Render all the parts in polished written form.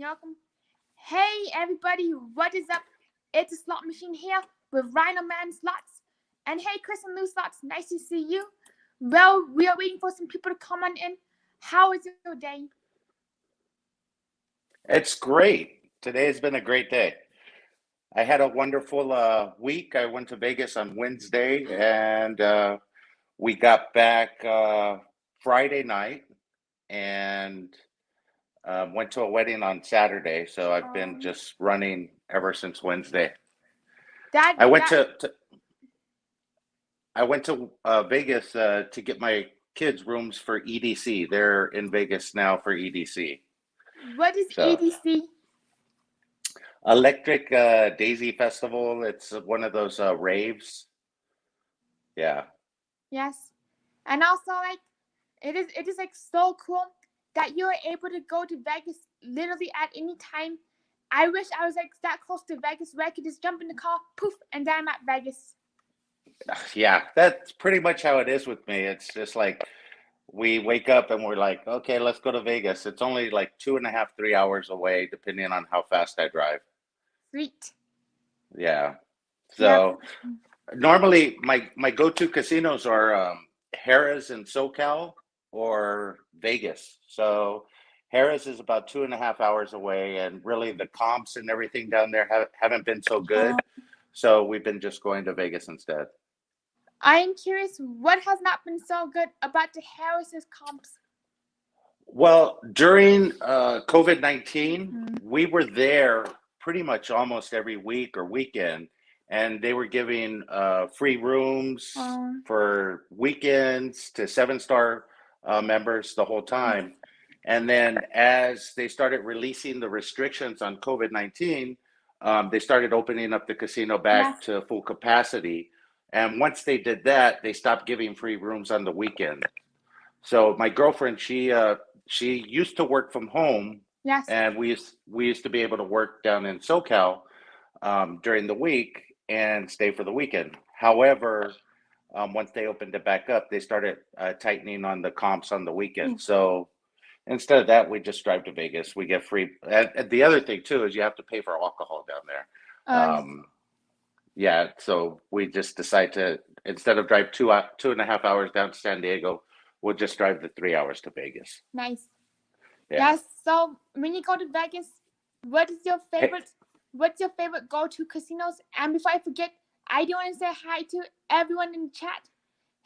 You're welcome. Hey everybody, what is up? It's a slot machine here with Rhino Man Slots. And hey Chris and Lou Slots, nice to see you. Well, we are waiting for some people to come on in. How is your day? It's great. Today has been a great day. I had a wonderful week. I went to Vegas on Wednesday and we got back Friday night and went to a wedding on Saturday. So I've been just running ever since Wednesday. That I went that to I went to Vegas to get my kids rooms for EDC. They're in Vegas now for EDC. what is So EDC? Electric Daisy Festival. It's one of those raves. Yeah. Yes. And also like it is like so cool that you're able to go to Vegas literally at any time. I wish I was like that close to Vegas where I could just jump in the car, poof, and then I'm at Vegas. Yeah, that's pretty much how it is with me. It's just like we wake up and we're like, okay, let's go to Vegas. It's only like 2.5, 3 hours away, depending on how fast I drive. Sweet. Yeah. Yep. So normally my go-to casinos are Harrah's in SoCal or Vegas. So Harrah's is about 2.5 hours away, and really the comps and everything down there haven't been so good. So we've been just going to Vegas instead. I am curious what has not been so good about the Harris's comps. Well, during COVID-19, Mm. we were there pretty much almost every week or weekend, and they were giving free rooms Um, for weekends to seven-star members the whole time. And then as they started releasing the restrictions on COVID-19, they started opening up the casino yes. back to full capacity. And once they did that, they stopped giving free rooms on the weekend. So my girlfriend, she used to work from home, Yes. and we used to be able to work down in SoCal during the week and stay for the weekend. However, once they opened it back up, they started tightening on the comps on the weekend. So instead of that, we just drive to Vegas. We get free. And the other thing too is you have to pay for alcohol down there. Yes. Yeah, so we just decide to, instead of drive 2.5 hours down to San Diego, we'll just drive the 3 hours to Vegas. Nice. Yeah. Yes. So when you go to Vegas, what is your Hey, favorite? What's your favorite go-to casinos? And before I forget, I do want to say hi to everyone in the chat.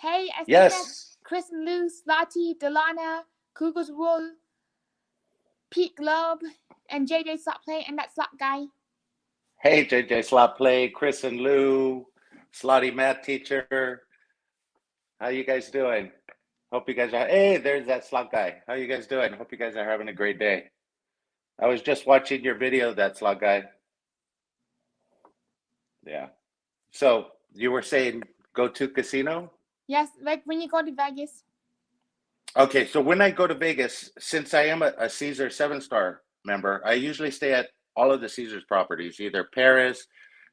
Hey, I see that yes. Chris and Lou, Slotty, Delana, Google's Wool, Pete Globe, and JJ Slot Play, and that slot guy. Hey, JJ Slot Play, Chris and Lou, Slotty Math Teacher. How you guys doing? Hope you guys are. Hey, there's that slot guy. How you guys doing? Hope you guys are having a great day. I was just watching your video, that slot guy. Yeah. So you were saying go to casino? Yes, like when you go to Vegas. Okay, so when I go to Vegas, since I am a Caesar seven-star member, I usually stay at all of the Caesars properties, either Paris,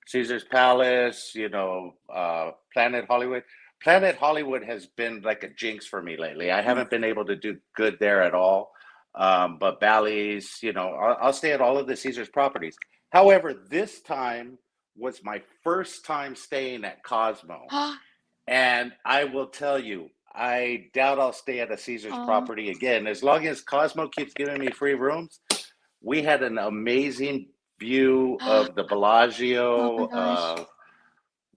Caesar's Palace, Planet Hollywood. Planet Hollywood has been like a jinx for me lately. I haven't been able to do good there at all. But Bally's, I'll stay at all of the Caesars properties. However, this time was my first time staying at Cosmo. And I will tell you, I doubt I'll stay at a Caesars Oh, property again. As long as Cosmo keeps giving me free rooms, we had an amazing view oh of the my Bellagio gosh.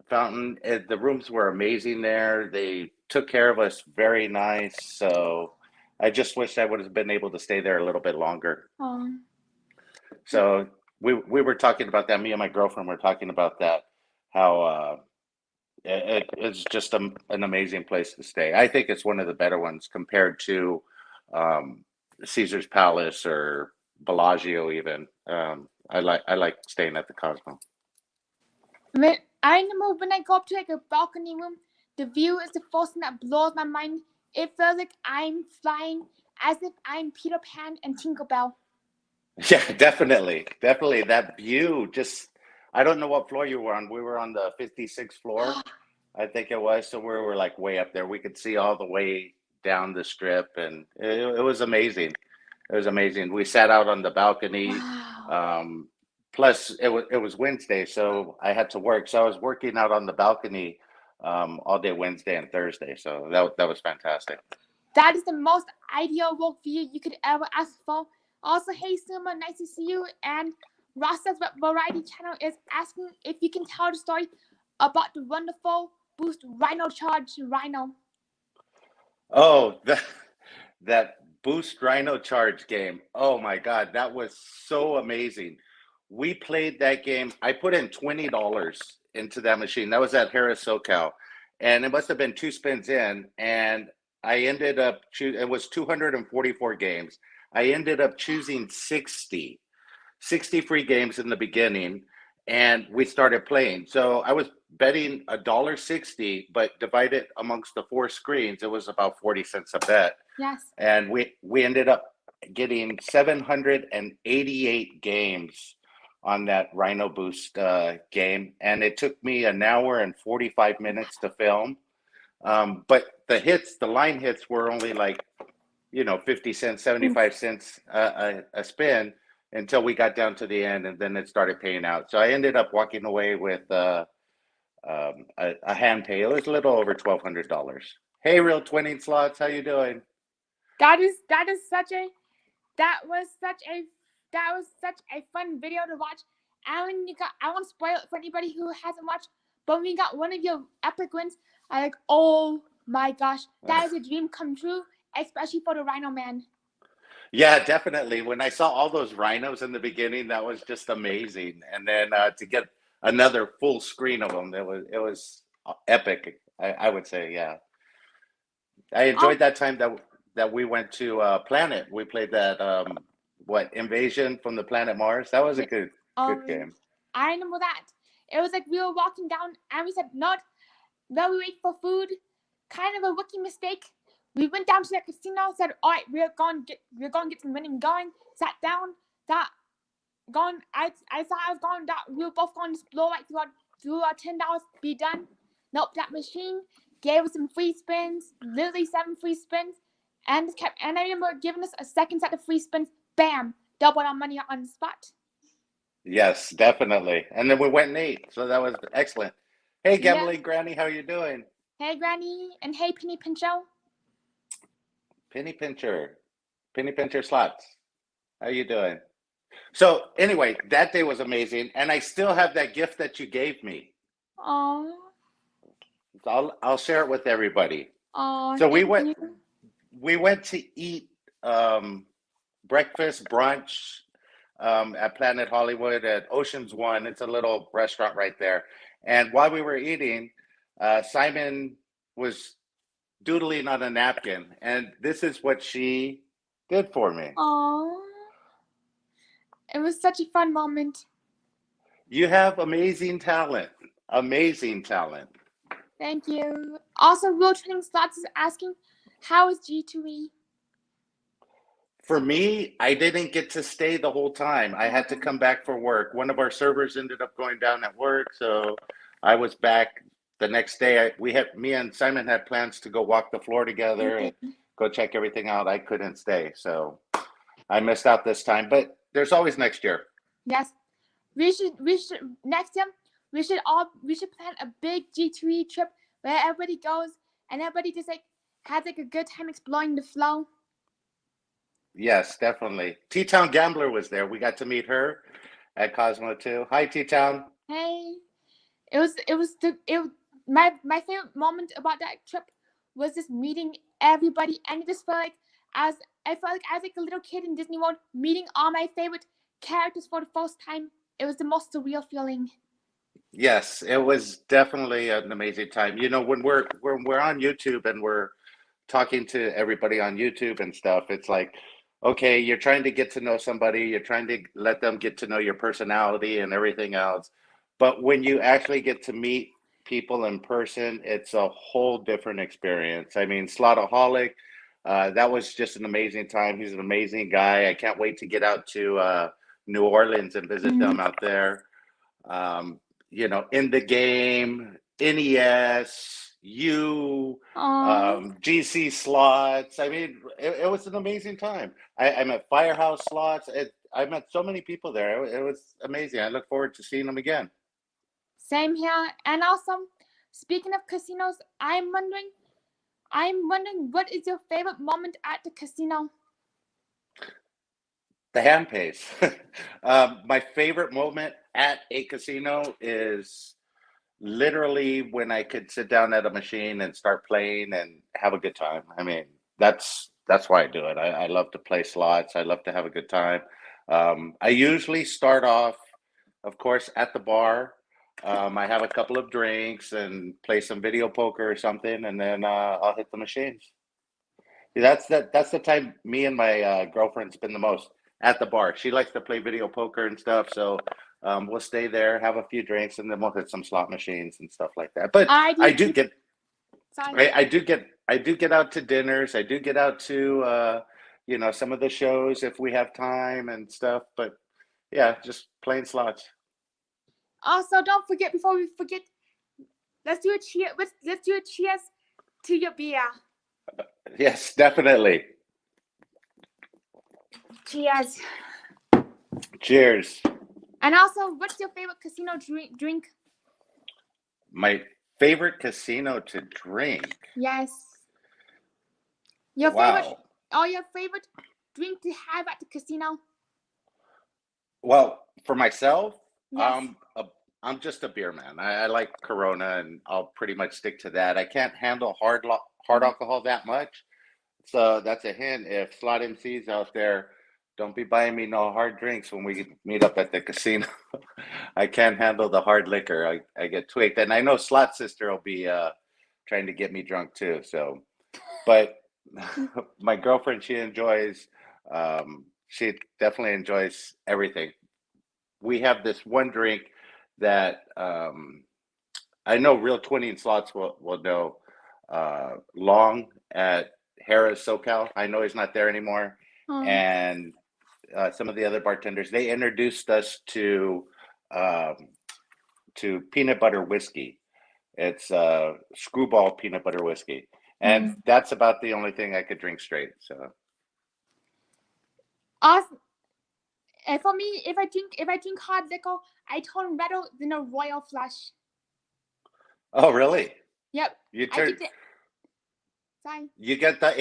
fountain. The rooms were amazing there. They took care of us very nice. So I just wish I would have been able to stay there a little bit longer. Oh, So we were talking about that. Me and my girlfriend were talking about that. How it's just an amazing place to stay. I think it's one of the better ones compared to um, Caesar's Palace or Bellagio even. I like staying at the Cosmo. I remember when I go up to like a balcony room, the view is the first thing that blows my mind. It feels like I'm flying as if I'm Peter Pan and Tinkerbell. Yeah, definitely. Definitely that view. Just I don't know what floor you were on. We were on the 56th floor, I think it was. So we were like way up there. We could see all the way down the strip, and it was amazing. It was amazing. We sat out on the balcony. Wow. Plus, it was Wednesday, so I had to work. So I was working out on the balcony all day Wednesday and Thursday. So that was fantastic. That is the most ideal work view you could ever ask for. Also, hey Suma, nice to see you. And Rasta's Variety Channel is asking if you can tell the story about the wonderful boost Rhino charge Rhino. Oh, that Boost Rhino Charge game. Oh my God, that was so amazing. We played that game. I put in $20 into that machine. That was at Harris SoCal. And it must have been two spins in. And I ended up it was 244 games. I ended up choosing 60 free games in the beginning, and we started playing. So I was betting $1.60, but divided amongst the four screens, it was about 40 cents a bet. Yes. And we ended up getting 788 games on that Rhino Boost game, and it took me an hour and 45 minutes to film. But the line hits were only like 50 cents, 75 cents a spin until we got down to the end, and then it started paying out. So I ended up walking away with a hand pay. It was a little over $1,200. Hey, Real Twinning Slots, how you doing? That was such a fun video to watch. And I won't spoil it for anybody who hasn't watched, but when we got one of your epic wins, I like, oh my gosh, that is a dream come true, especially for the Rhino man. Yeah, definitely. When I saw all those rhinos in the beginning, that was just amazing. And then to get another full screen of them, it was epic. I would say, yeah. I enjoyed that time that we went to Planet. We played that Invasion from the Planet Mars. That was a good game. I remember that. It was like we were walking down and we said, not while we wait for food. Kind of a rookie mistake. We went down to the casino, said, all right, we're going to get some winning going. Sat down, I thought I was going that we were both going to blow right through our $10, be done. Nope, that machine gave us some free spins, literally 7 free spins, and I remember giving us a second set of free spins, bam, doubled our money on the spot. Yes, definitely. And then we went and ate, so that was excellent. Hey, Gambling Granny, how you doing? Hey, Granny, and hey, Penny Pincho. Penny Pincher Slots. How you doing? So anyway, that day was amazing, and I still have that gift that you gave me. Aww. I'll share it with everybody. Aww. So we went to eat breakfast brunch at Planet Hollywood at Ocean's One. It's a little restaurant right there. And while we were eating, Simon was doodling on a napkin, and this is what she did for me. Aww. It was such a fun moment. You have amazing talent. Amazing talent. Thank you. Also, Real Training Slots is asking, how is G2E? For me, I didn't get to stay the whole time. I had to come back for work. One of our servers ended up going down at work, so I was back the next day. Me and Simon had plans to go walk the floor together and go check everything out. I couldn't stay, so I missed out this time. But there's always next year. Yes, we should next year. We should plan a big G2E trip where everybody goes and everybody just has a good time exploring the flow. Yes, definitely. T-Town Gambler was there. We got to meet her at Cosmo too. Hi, T-Town. Hey, my favorite moment about that trip was just meeting everybody, and it just felt like I felt like I was like a little kid in Disney World meeting all my favorite characters for the first time. It was the most surreal feeling. Yes, it was definitely an amazing time. When we're on YouTube and we're talking to everybody on YouTube and stuff, it's like, okay, you're trying to get to know somebody, you're trying to let them get to know your personality and everything else. But when you actually get to meet people in person, it's a whole different experience. I mean, Slotaholic, that was just an amazing time. He's an amazing guy. I can't wait to get out to New Orleans and visit them out there. In the game, NES, GC slots. I mean, it was an amazing time. I met Firehouse slots. I met so many people there. It was amazing. I look forward to seeing them again. Same here. And also, speaking of casinos, I'm wondering, what is your favorite moment at the casino? The hand pays. My favorite moment at a casino is literally when I could sit down at a machine and start playing and have a good time. I mean, that's why I do it. I love to play slots. I love to have a good time. I usually start off, of course, at the bar. I have a couple of drinks and play some video poker or something, and then I'll hit the machines. That's the time me and my girlfriend spend the most at the bar. She likes to play video poker and stuff, so we'll stay there, have a few drinks, and then we'll hit some slot machines and stuff like that. But I do get out to dinners. I do get out to some of the shows if we have time and stuff. But yeah, just playing slots. Also, don't forget, before we forget, let's do a cheer. Let's do a cheers to your beer. Yes, definitely. Cheers. Cheers. And also, what's your favorite casino drink? My favorite casino to drink? Yes. Your favorite drink to have at the casino? Well, for myself, yes. I'm just a beer man. I like Corona, and I'll pretty much stick to that. I can't handle hard alcohol that much. So that's a hint. If slot MCs out there, don't be buying me no hard drinks when we meet up at the casino. I can't handle the hard liquor. I get tweaked. And I know Slot Sister will be trying to get me drunk too. So, but my girlfriend, she definitely enjoys everything. We have this one drink that I know Real 20 and Slots will know. Long at Harrah's SoCal. I know he's not there anymore. And some of the other bartenders, they introduced us to peanut butter whiskey. It's screwball peanut butter whiskey. And that's about the only thing I could drink straight. So awesome. And for me, if I drink hard liquor, I turn redder than a royal flush. Oh, really? Yep. You get the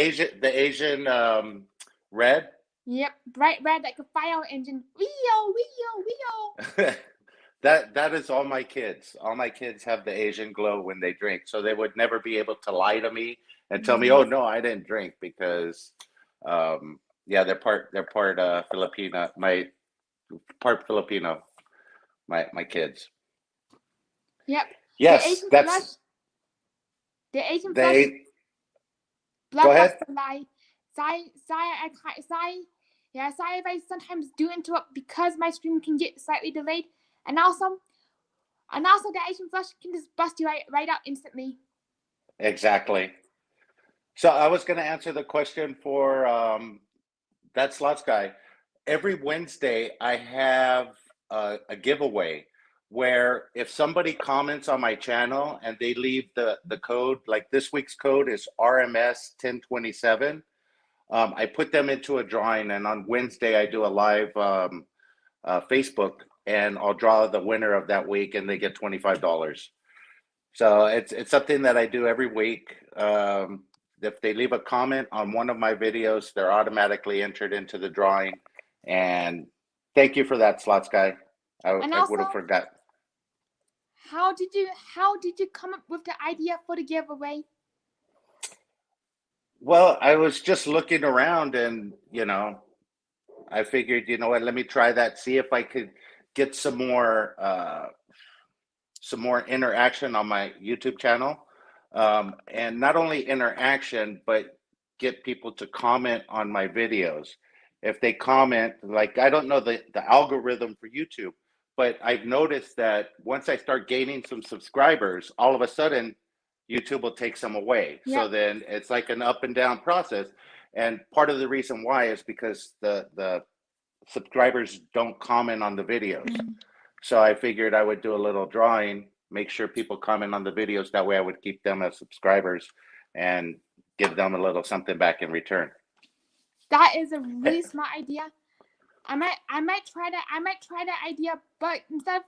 Asian red? Yep, bright red like a fire engine. Wee-o. That is all my kids. All my kids have the Asian glow when they drink, so they would never be able to lie to me and tell me, "Oh no, I didn't drink," because they're part Filipino. Part Filipino. My kids. Yep. Yes, that's the Asian flush. Go ahead. Sorry, if I sometimes do interrupt because my stream can get slightly delayed, and also the Asian flush can just bust you right out instantly. Exactly. So I was going to answer the question for that slots guy. Every Wednesday I have a giveaway where if somebody comments on my channel and they leave the code, like this week's code is RMS 1027. I put them into a drawing, and on Wednesday I do a live Facebook, and I'll draw the winner of that week, and they get $25. So it's something that I do every week. If they leave a comment on one of my videos, they're automatically entered into the drawing. And thank you for that, Slots guy. I would have forgot. How did you come up with the idea for the giveaway? Well, I was just looking around, and I figured, what, let me try that, see if I could get some more interaction on my YouTube channel, and not only interaction, but get people to comment on my videos. If they comment, like, I don't know the algorithm for YouTube, but I've noticed that once I start gaining some subscribers, all of a sudden YouTube will take some away. Yep. So then it's like an up and down process. And part of the reason why is because the subscribers don't comment on the videos. So I figured I would do a little drawing, make sure people comment on the videos. That way I would keep them as subscribers and give them a little something back in return. That is a really smart idea. I might try that idea, but instead of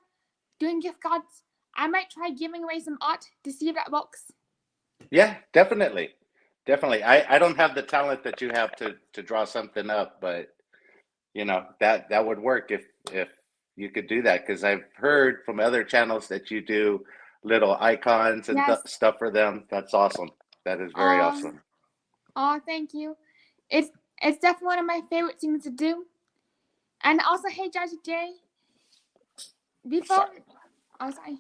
doing gift cards, I might try giving away some art to see if that works. Yeah, definitely. Definitely. I don't have the talent that you have to draw something up, but you know, that would work if you could do that, because I've heard from other channels that you do little icons and Yes. stuff for them. That's awesome. That is very awesome. Oh, thank you. It's definitely one of my favorite things to do. And also, hey, Jazzy J, before, oh, sorry.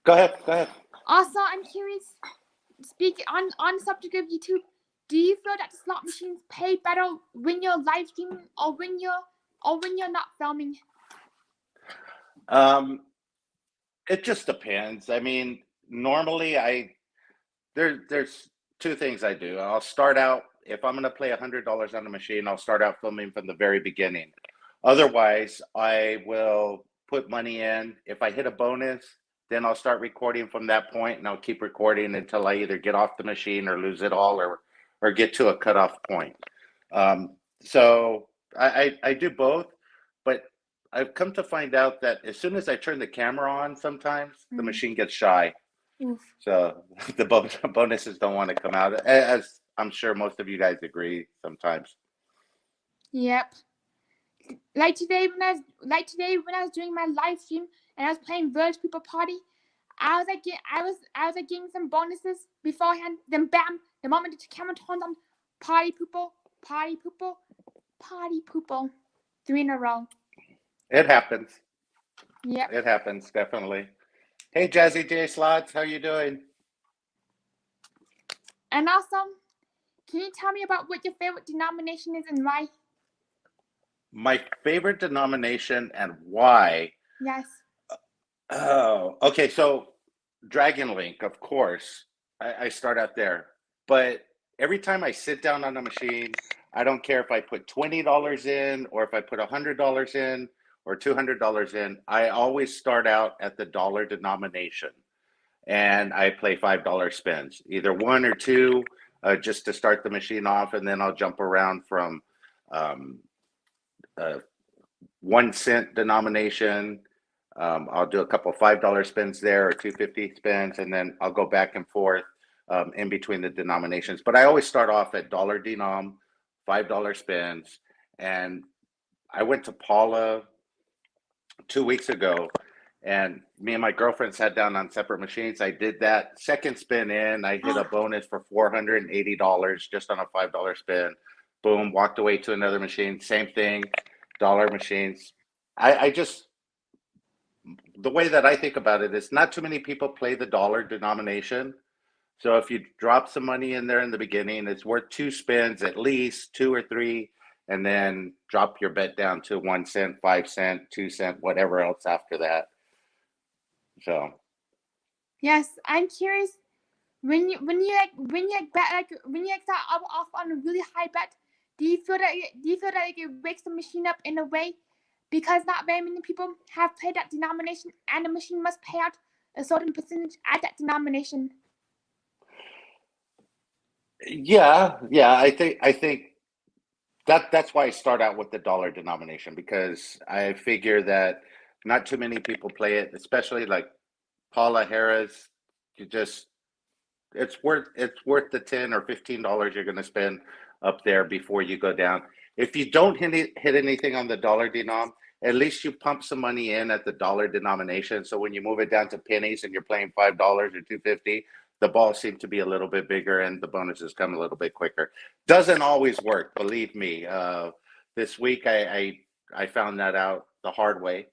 Go ahead. Also, I'm curious, speaking on the subject of YouTube, do you feel that the slot machines pay better when you're live streaming or when you're not filming? It just depends. I mean, normally there's two things I do. I'll start out, if I'm gonna play $100 on the machine, I'll start out filming from the very beginning. Otherwise, I will put money in. If I hit a bonus, then I'll start recording from that point, and I'll keep recording until I either get off the machine or lose it all, or get to a cutoff point. So I do both, but I've come to find out that as soon as I turn the camera on, sometimes the machine gets shy. Oof. So the bonuses don't want to come out, as I'm sure most of you guys agree sometimes. Yep. Like today when I was doing my live stream and I was playing Village People Party, I was like getting some bonuses beforehand. Then bam, the moment the camera turned on, party poople, 3 in a row. It happens. Yep. It happens, definitely. Hey, Jazzy J Slots, how you doing? And also, can you tell me about what your favorite denomination is and why? My favorite denomination and why? Yes. Oh, okay. So Dragon Link, of course. I start out there. But every time I sit down on a machine, I don't care if I put $20 in or if I put $100 in or $200 in. I always start out at the dollar denomination, and I play $5 spins, either one or two, just to start the machine off, and then I'll jump around from 1 cent denomination. I'll do a couple $5 spins there or 250 spins, and then I'll go back and forth in between the denominations. But I always start off at dollar denom, $5 spins. And I went to Paula 2 weeks ago, and me and my girlfriend sat down on separate machines. I did that second spin in. I hit a bonus for $480 just on a $5 spin. Boom, walked away to another machine. Same thing, dollar machines. I just, the way that I think about it is not too many people play the dollar denomination. So if you drop some money in there in the beginning, it's worth 2 spins, at least 2 or 3, and then drop your bet down to 1 cent, 5 cent, 2 cent, whatever else after that. So Yes, I'm curious. When you start off on a really high bet, do you feel that it wakes the machine up in a way, because not very many people have played that denomination, and the machine must pay out a certain percentage at that denomination? yeah, I think that's why I start out with the dollar denomination, because I figure that not too many people play it, especially like Paula Harris. You just, it's worth the $10 or $15 you're going to spend up there before you go down. If you don't hit anything on the dollar denom, at least you pump some money in at the dollar denomination. So when you move it down to pennies and you're playing $5 or $2.50, the balls seem to be a little bit bigger and the bonuses come a little bit quicker. Doesn't always work, believe me. This week I found that out the hard way.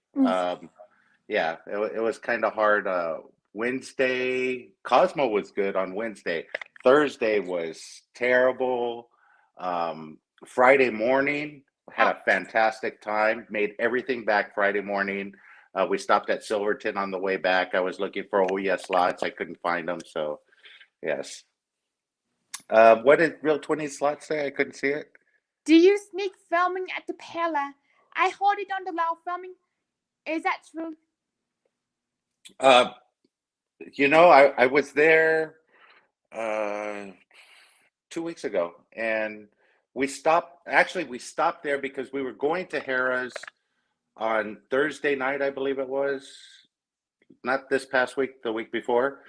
Yeah, it was kind of hard. Wednesday, Cosmo was good on Wednesday. Thursday was terrible. Friday morning, had a fantastic time. Made everything back Friday morning. We stopped at Silverton on the way back. I was looking for slots. I couldn't find them. So, yes. What did Real 20 Slots say? I couldn't see it. Do you sneak filming at the Pala? I heard it on the loud filming. Is that true? You know, I was there uh, 2 weeks ago, and we stopped there because we were going to Harrah's on Thursday night, I believe it was, not this past week, the week before,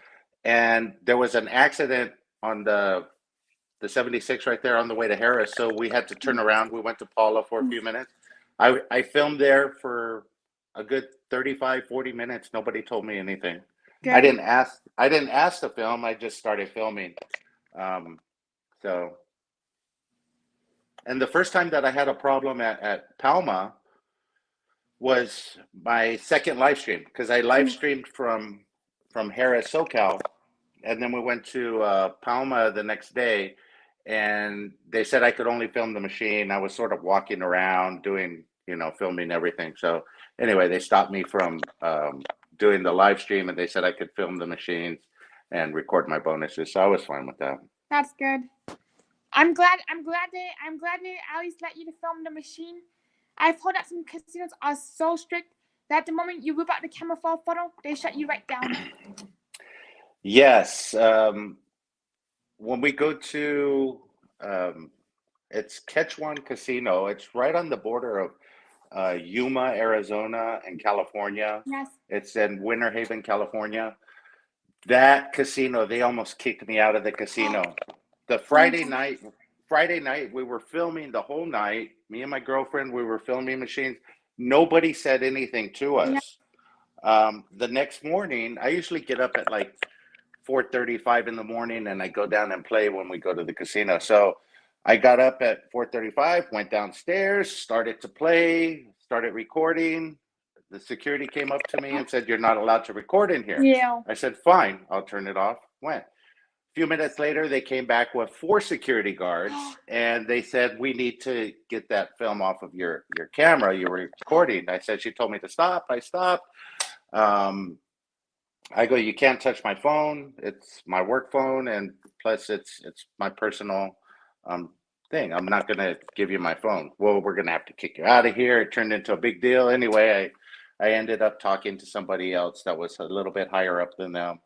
and there was an accident on the 76 right there on the way to Harris. So we had to turn around. We went to Paula for a few minutes. I filmed there for a good 35, 40 minutes. Nobody told me anything. Good. I didn't ask to film. I just started filming. Um, so, and the first time that I had a problem at Palma was my second live stream, because I live streamed from Harris, SoCal, and then we went to Palma the next day, and they said I could only film the machine. I was sort of walking around doing, filming everything. So anyway, they stopped me from doing the live stream, and they said I could film the machines and record my bonuses. So I was fine with that. That's good. I'm glad they at least let you to film the machine. I've heard that some casinos are so strict that the moment you whip out the camera for a photo, they shut you right down. Yes. When we go to, it's Quechuan Casino. It's right on the border of Yuma, Arizona, and California. Yes. It's in Winter Haven, California. That casino, they almost kicked me out of the casino. The Friday night, we were filming the whole night. Me and my girlfriend, we were filming machines. Nobody said anything to us. Yeah. The next morning, I usually get up at like 4:35 in the morning, and I go down and play when we go to the casino. So I got up at 4:35, went downstairs, started to play, started recording. The security came up to me and said, "You're not allowed to record in here." Yeah. I said, "Fine, I'll turn it off." Went. A few minutes later, they came back with 4 security guards, and they said, "We need to get that film off of your camera. You were recording." I said, "She told me to stop." I stopped. I go, "You can't touch my phone. It's my work phone, and plus it's my personal thing. I'm not going to give you my phone." "Well, we're going to have to kick you out of here." It turned into a big deal. Anyway, I ended up talking to somebody else that was a little bit higher up than them.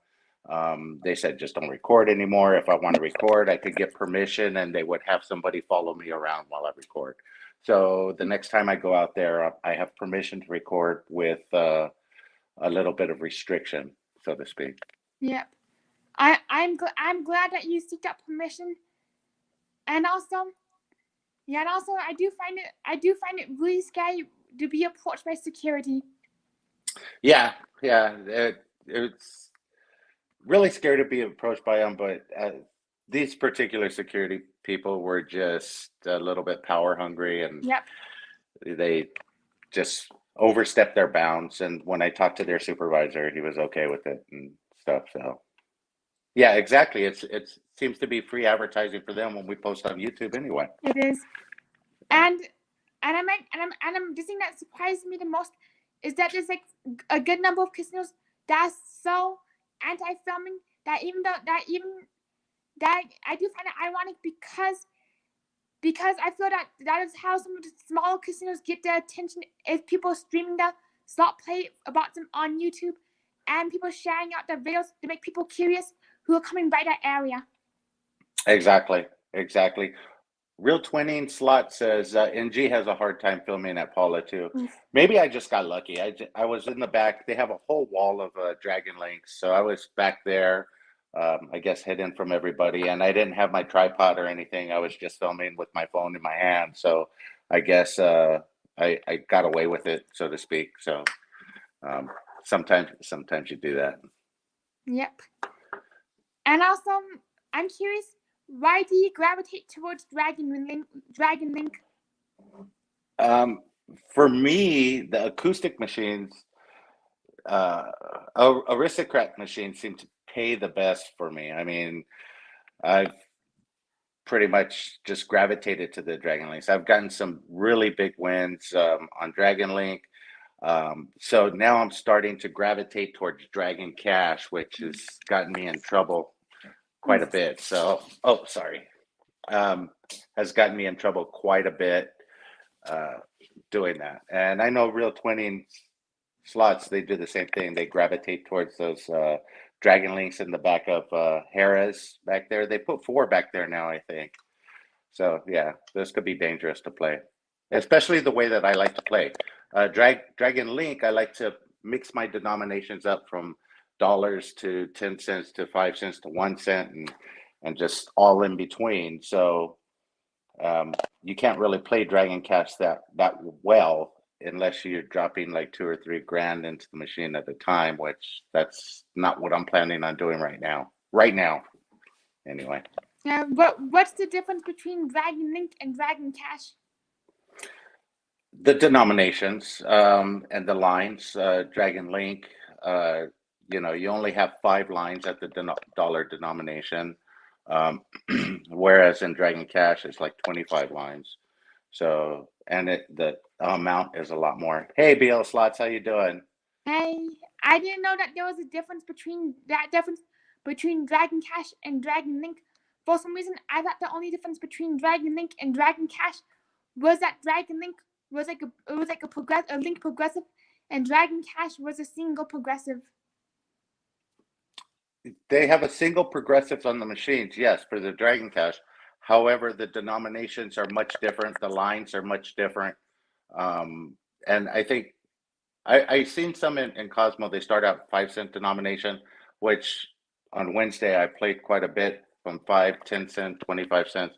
They said, "Just don't record anymore. If I want to record, I could get permission, and they would have somebody follow me around while I record." So the next time I go out there, I have permission to record with a little bit of restriction, so to speak. Yep. I'm glad that you seeked out permission, and also I do find it really scary to be approached by security. Yeah, it's really scary to be approached by them, but these particular security people were just a little bit power hungry, and yep. They just overstepped their bounds. And when I talked to their supervisor, he was okay with it and stuff. So yeah, exactly. It seems to be free advertising for them when we post on YouTube anyway. It is. And I'm the thing that surprised me the most is that there's like a good number of casinos that's so anti-filming that I do find it ironic because I feel that is how some of the smaller casinos get their attention, is people streaming the slot play about them on YouTube and people sharing out their videos to make people curious who are coming by that area. Exactly. Real Twinning Slot says NG has a hard time filming at Paula too. Maybe I just got lucky. I was in the back. They have a whole wall of dragon links, so I was back there, I guess hidden from everybody, and I didn't have my tripod or anything. I was just filming with my phone in my hand, so I guess I got away with it, so to speak. So sometimes you do that. Yep. And also, I'm curious, why do you gravitate towards Dragon Link? For me, the acoustic machines, aristocrat machines seem to pay the best for me. I mean, I've pretty much just gravitated to the Dragon Links. I've gotten some really big wins on Dragon Link. So now I'm starting to gravitate towards Dragon Cash, which has gotten me in trouble quite a bit. So, has gotten me in trouble quite a bit doing that. And I know Real Twinning Slots, they do the same thing. They gravitate towards those Dragon Links in the back of Harrah's back there. They put 4 back there now, I think. So yeah, this could be dangerous to play, especially the way that I like to play. Dragon Link, I like to mix my denominations up from dollars to 10 cents to 5 cents to 1 cent and just all in between. So you can't really play Dragon Cash that well unless you're dropping like 2 or 3 grand into the machine at a time, which that's not what I'm planning on doing right now. Right now, anyway. What's the difference between Dragon Link and Dragon Cash? The denominations and the lines. Dragon Link, you only have 5 lines at the dollar denomination, whereas in Dragon Cash it's like 25 lines. So, and the amount is a lot more. Hey, BL Slots, how you doing? Hey, I didn't know that there was a difference between Dragon Cash and Dragon Link. For some reason, I thought the only difference between Dragon Link and Dragon Cash was that Dragon Link was like a link progressive, and Dragon Cash was a single progressive. They have a single progressive on the machines, yes, for the Dragon Cash. However, the denominations are much different. The lines are much different. And I think I've seen some in Cosmo. They start out 5-cent denomination, which on Wednesday I played quite a bit from 5, 10 cent, 25 cents.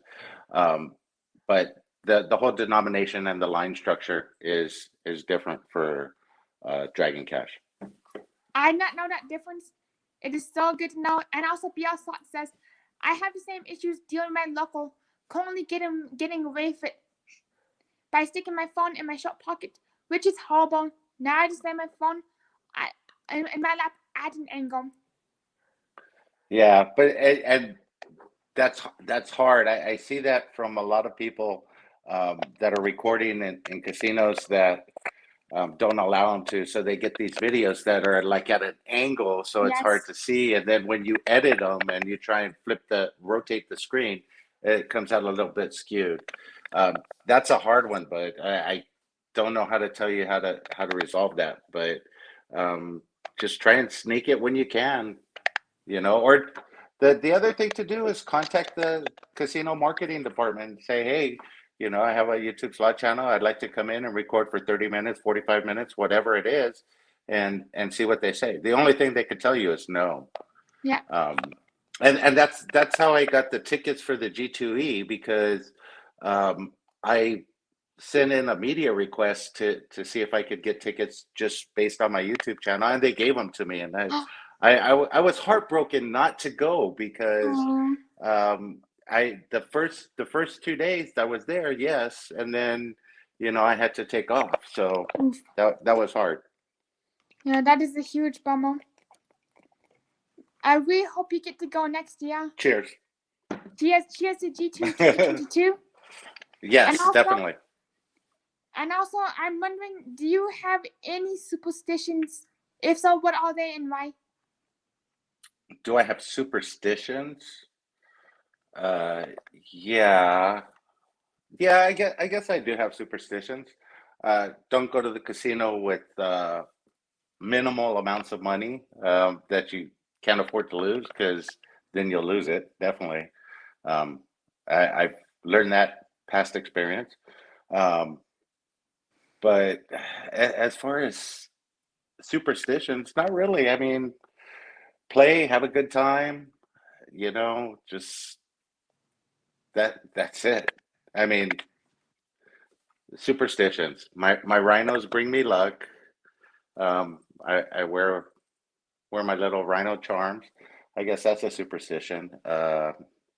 But the whole denomination and the line structure is different for Dragon Cash. I did not know that difference. It is so good to know. And also, BL Slot says, I have the same issues dealing with my local, currently getting away with it by sticking my phone in my short pocket, which is horrible. Now I just lay my phone in my lap at an angle. Yeah, but and that's hard. I see that from a lot of people that are recording in casinos that don't allow them to. So they get these videos that are like at an angle, so it's hard to see. And then when you edit them and you try and rotate the screen, it comes out a little bit skewed. That's a hard one, but I don't know how to tell you how to resolve that. But just try and sneak it when you can, or the other thing to do is contact the casino marketing department and say, hey, I have a YouTube slot channel. I'd like to come in and record for 30 minutes, 45 minutes, whatever it is, and see what they say. The only thing they could tell you is no. Yeah. And that's how I got the tickets for the G2E, because I sent in a media request to see if I could get tickets just based on my YouTube channel, and they gave them to me, and I was heartbroken not to go because the first 2 days I was there, yes, and then I had to take off, so that was hard. Yeah, that is a huge bummer. I really hope you get to go next year. Cheers. Cheers to G2 2022. Yes, definitely. And also, I'm wondering, do you have any superstitions? If so, what are they and why? Do I have superstitions? Yeah. I guess I do have superstitions. Don't go to the casino with minimal amounts of money that you can't afford to lose, because then you'll lose it, definitely. I've learned that past experience. But as far as superstitions, not really. I mean, play, have a good time, just that's it. I mean, superstitions. My rhinos bring me luck. I wear my little rhino charms. I guess that's a superstition.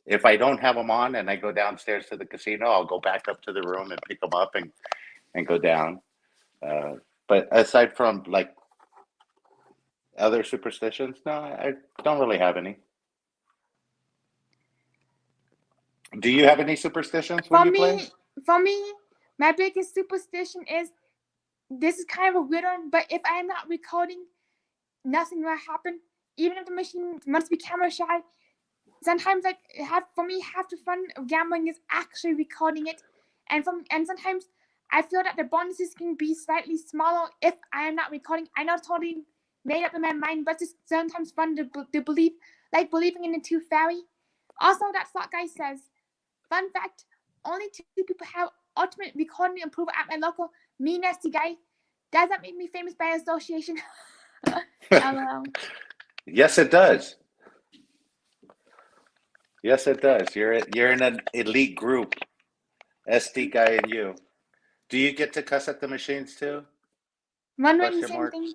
If I don't have them on and I go downstairs to the casino, I'll go back up to the room and pick them up and go down. But aside from like other superstitions, no, I don't really have any. Do you have any superstitions when you play? For me, my biggest superstition is, this is kind of a weird one, but if I'm not recording, nothing will happen. Even if the machine must be camera shy, sometimes half the fun of gambling is actually recording it, and sometimes I feel that the bonuses can be slightly smaller if I am not recording. I know totally made up in my mind, but it's sometimes fun to believe, like believing in the tooth fairy. Also, that slot guy says, fun fact, only 2 people have ultimate recording approval at my local. Me, nasty guy. Does that make me famous by association? LOL. Yes, it does. Yes, it does. You're in an elite group. SD guy and you. Do you get to cuss at the machines too? Wondering the same thing.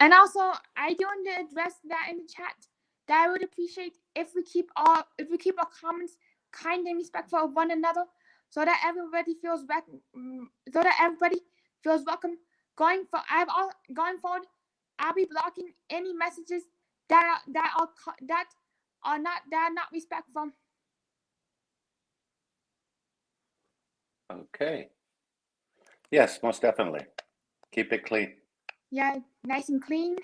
And also, I do want to address that in the chat. That I would appreciate if we keep our comments kind and respectful of one another, so that everybody feels welcome. Going forward, I'll be blocking any messages that are not respectful. Okay. Yes, most definitely. Keep it clean. Yeah, nice and clean.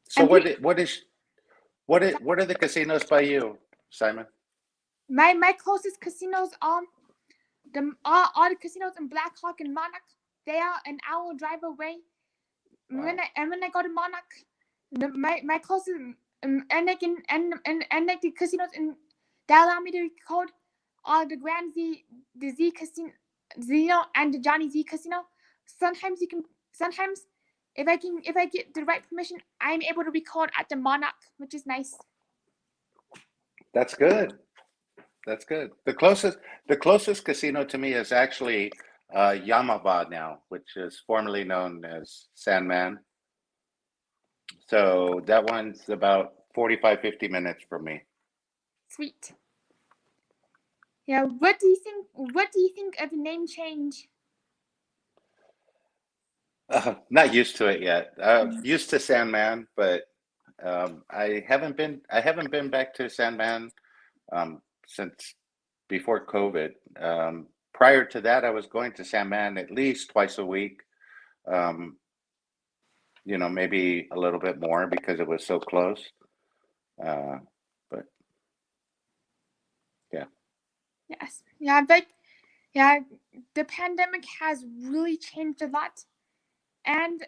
So what are the casinos by you, Simon? My closest casinos are all the casinos in Black Hawk and Monarch. They are an hour drive away. Wow. When I go to Monarch, my closest and the casinos that allow me to record are the Grand Z, the Z Casino, and the Johnny Z Casino. Sometimes if I get the right permission, I'm able to record at the Monarch, which is nice. That's good. That's good. The closest casino to me is actually Yamava now, which is formerly known as Sandman. So that one's about 45, 50 minutes from me. Sweet. Yeah. What do you think of the name change? Not used to it yet. Used to Sandman, but I haven't been back to Sandman since before COVID. Prior to that, I was going to Sandman at least twice a week. Maybe a little bit more because it was so close. But yeah. Yes. Yeah, but yeah, the pandemic has really changed a lot. And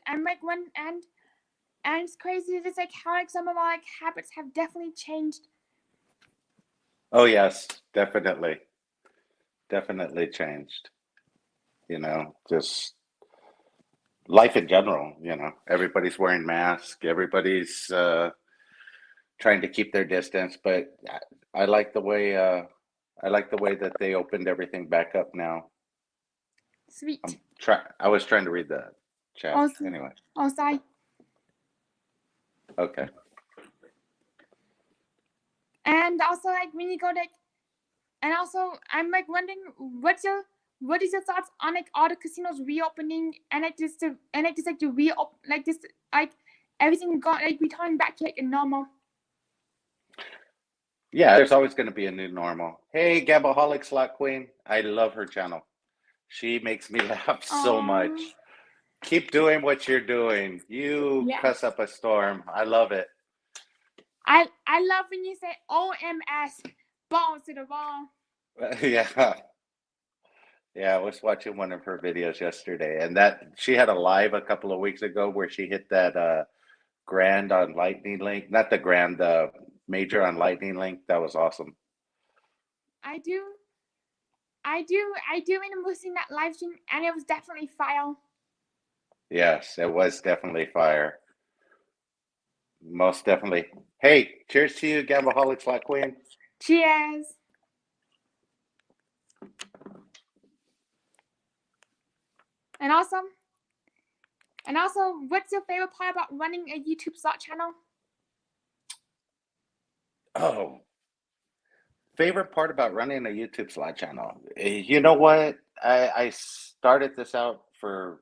it's crazy. It's like how some of our habits have definitely changed. Oh yes, definitely changed. Just life in general. Everybody's wearing masks. Everybody's trying to keep their distance. But I like the way that they opened everything back up now. Sweet. I was trying to read the chat anyway. Oh, sorry. Okay. And also, when you go and also, I'm wondering what is your thoughts on all the casinos reopening and everything returning back to normal. Yeah, there's always going to be a new normal. Hey, Gambaholic Slot Queen, I love her channel. She makes me laugh so much. Keep doing what you're doing. You cuss up a storm. I love it. I love when you say OMS, balls to the wall. Yeah. I was watching one of her videos yesterday, and that she had a live a couple of weeks ago where she hit that grand on Lightning Link. Not the grand, the major on Lightning Link. That was awesome. I do remember seeing that live stream, and it was definitely fire. Yes, it was definitely fire. Most definitely. Hey, cheers to you, Gambaholic Slot Queen. Cheers. And also, what's your favorite part about running a YouTube slot channel? Oh, favorite part about running a YouTube slot channel. You know what? I started this out for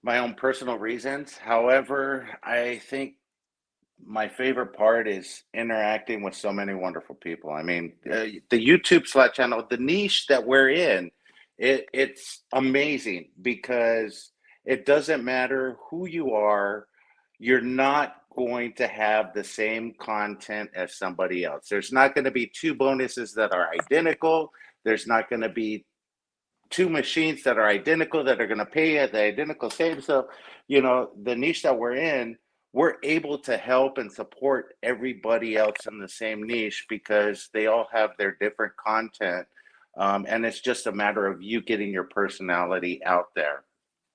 my own personal reasons. However, I think my favorite part is interacting with so many wonderful people. I mean, the YouTube slot channel, the niche that we're in, it's amazing because it doesn't matter who you are. You're not going to have the same content as somebody else. There's not going to be two bonuses that are identical. There's not going to be two machines that are identical that are going to pay at the identical same. So, you know, the niche that we're in, we're able to help and support everybody else in the same niche because they all have their different content. And it's just a matter of you getting your personality out there.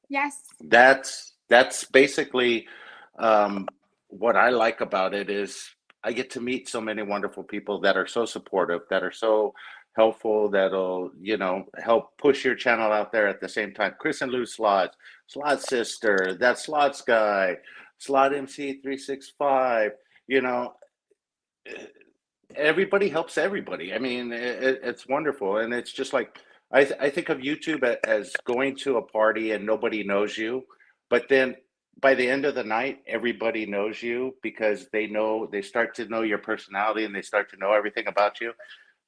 Yes. That's basically what I like about it is I get to meet so many wonderful people that are so supportive, that are so helpful, that'll, you know, help push your channel out there at the same time. Chris and Lou Slots, Slot Sister, that Slots Guy, Slot MC 365, you know, everybody helps everybody. I mean, it's wonderful. And it's just like, I think of YouTube as going to a party and nobody knows you, but then by the end of the night, everybody knows you because they start to know your personality and they start to know everything about you.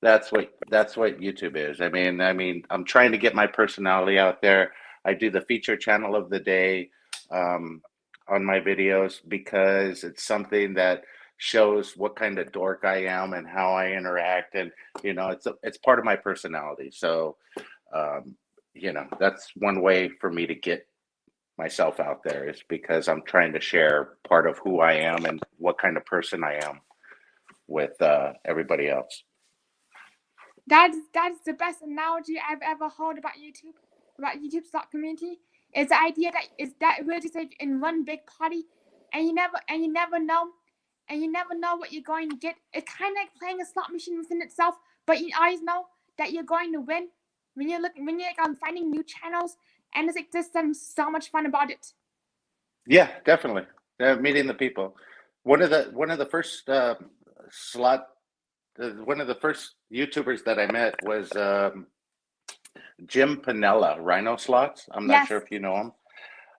That's what YouTube is. I mean, I'm trying to get my personality out there. I do the feature channel of the day on my videos because it's something that shows what kind of dork I am and how I interact, and you know, it's part of my personality. So, you know, that's one way for me to get myself out there is because I'm trying to share part of who I am and what kind of person I am with everybody else. That's the best analogy I've ever heard about YouTube slot community. It's the idea that we're just like in one big party, and you never know what you're going to get. It's kind of like playing a slot machine within itself, but you always know that you're going to win when you're like finding new channels, and it's like just so much fun about it. Yeah, definitely. Meeting the people. One of the first slot one of the first YouTubers that I met was Jim Panella, Rhino Slots. I'm not sure if you know him.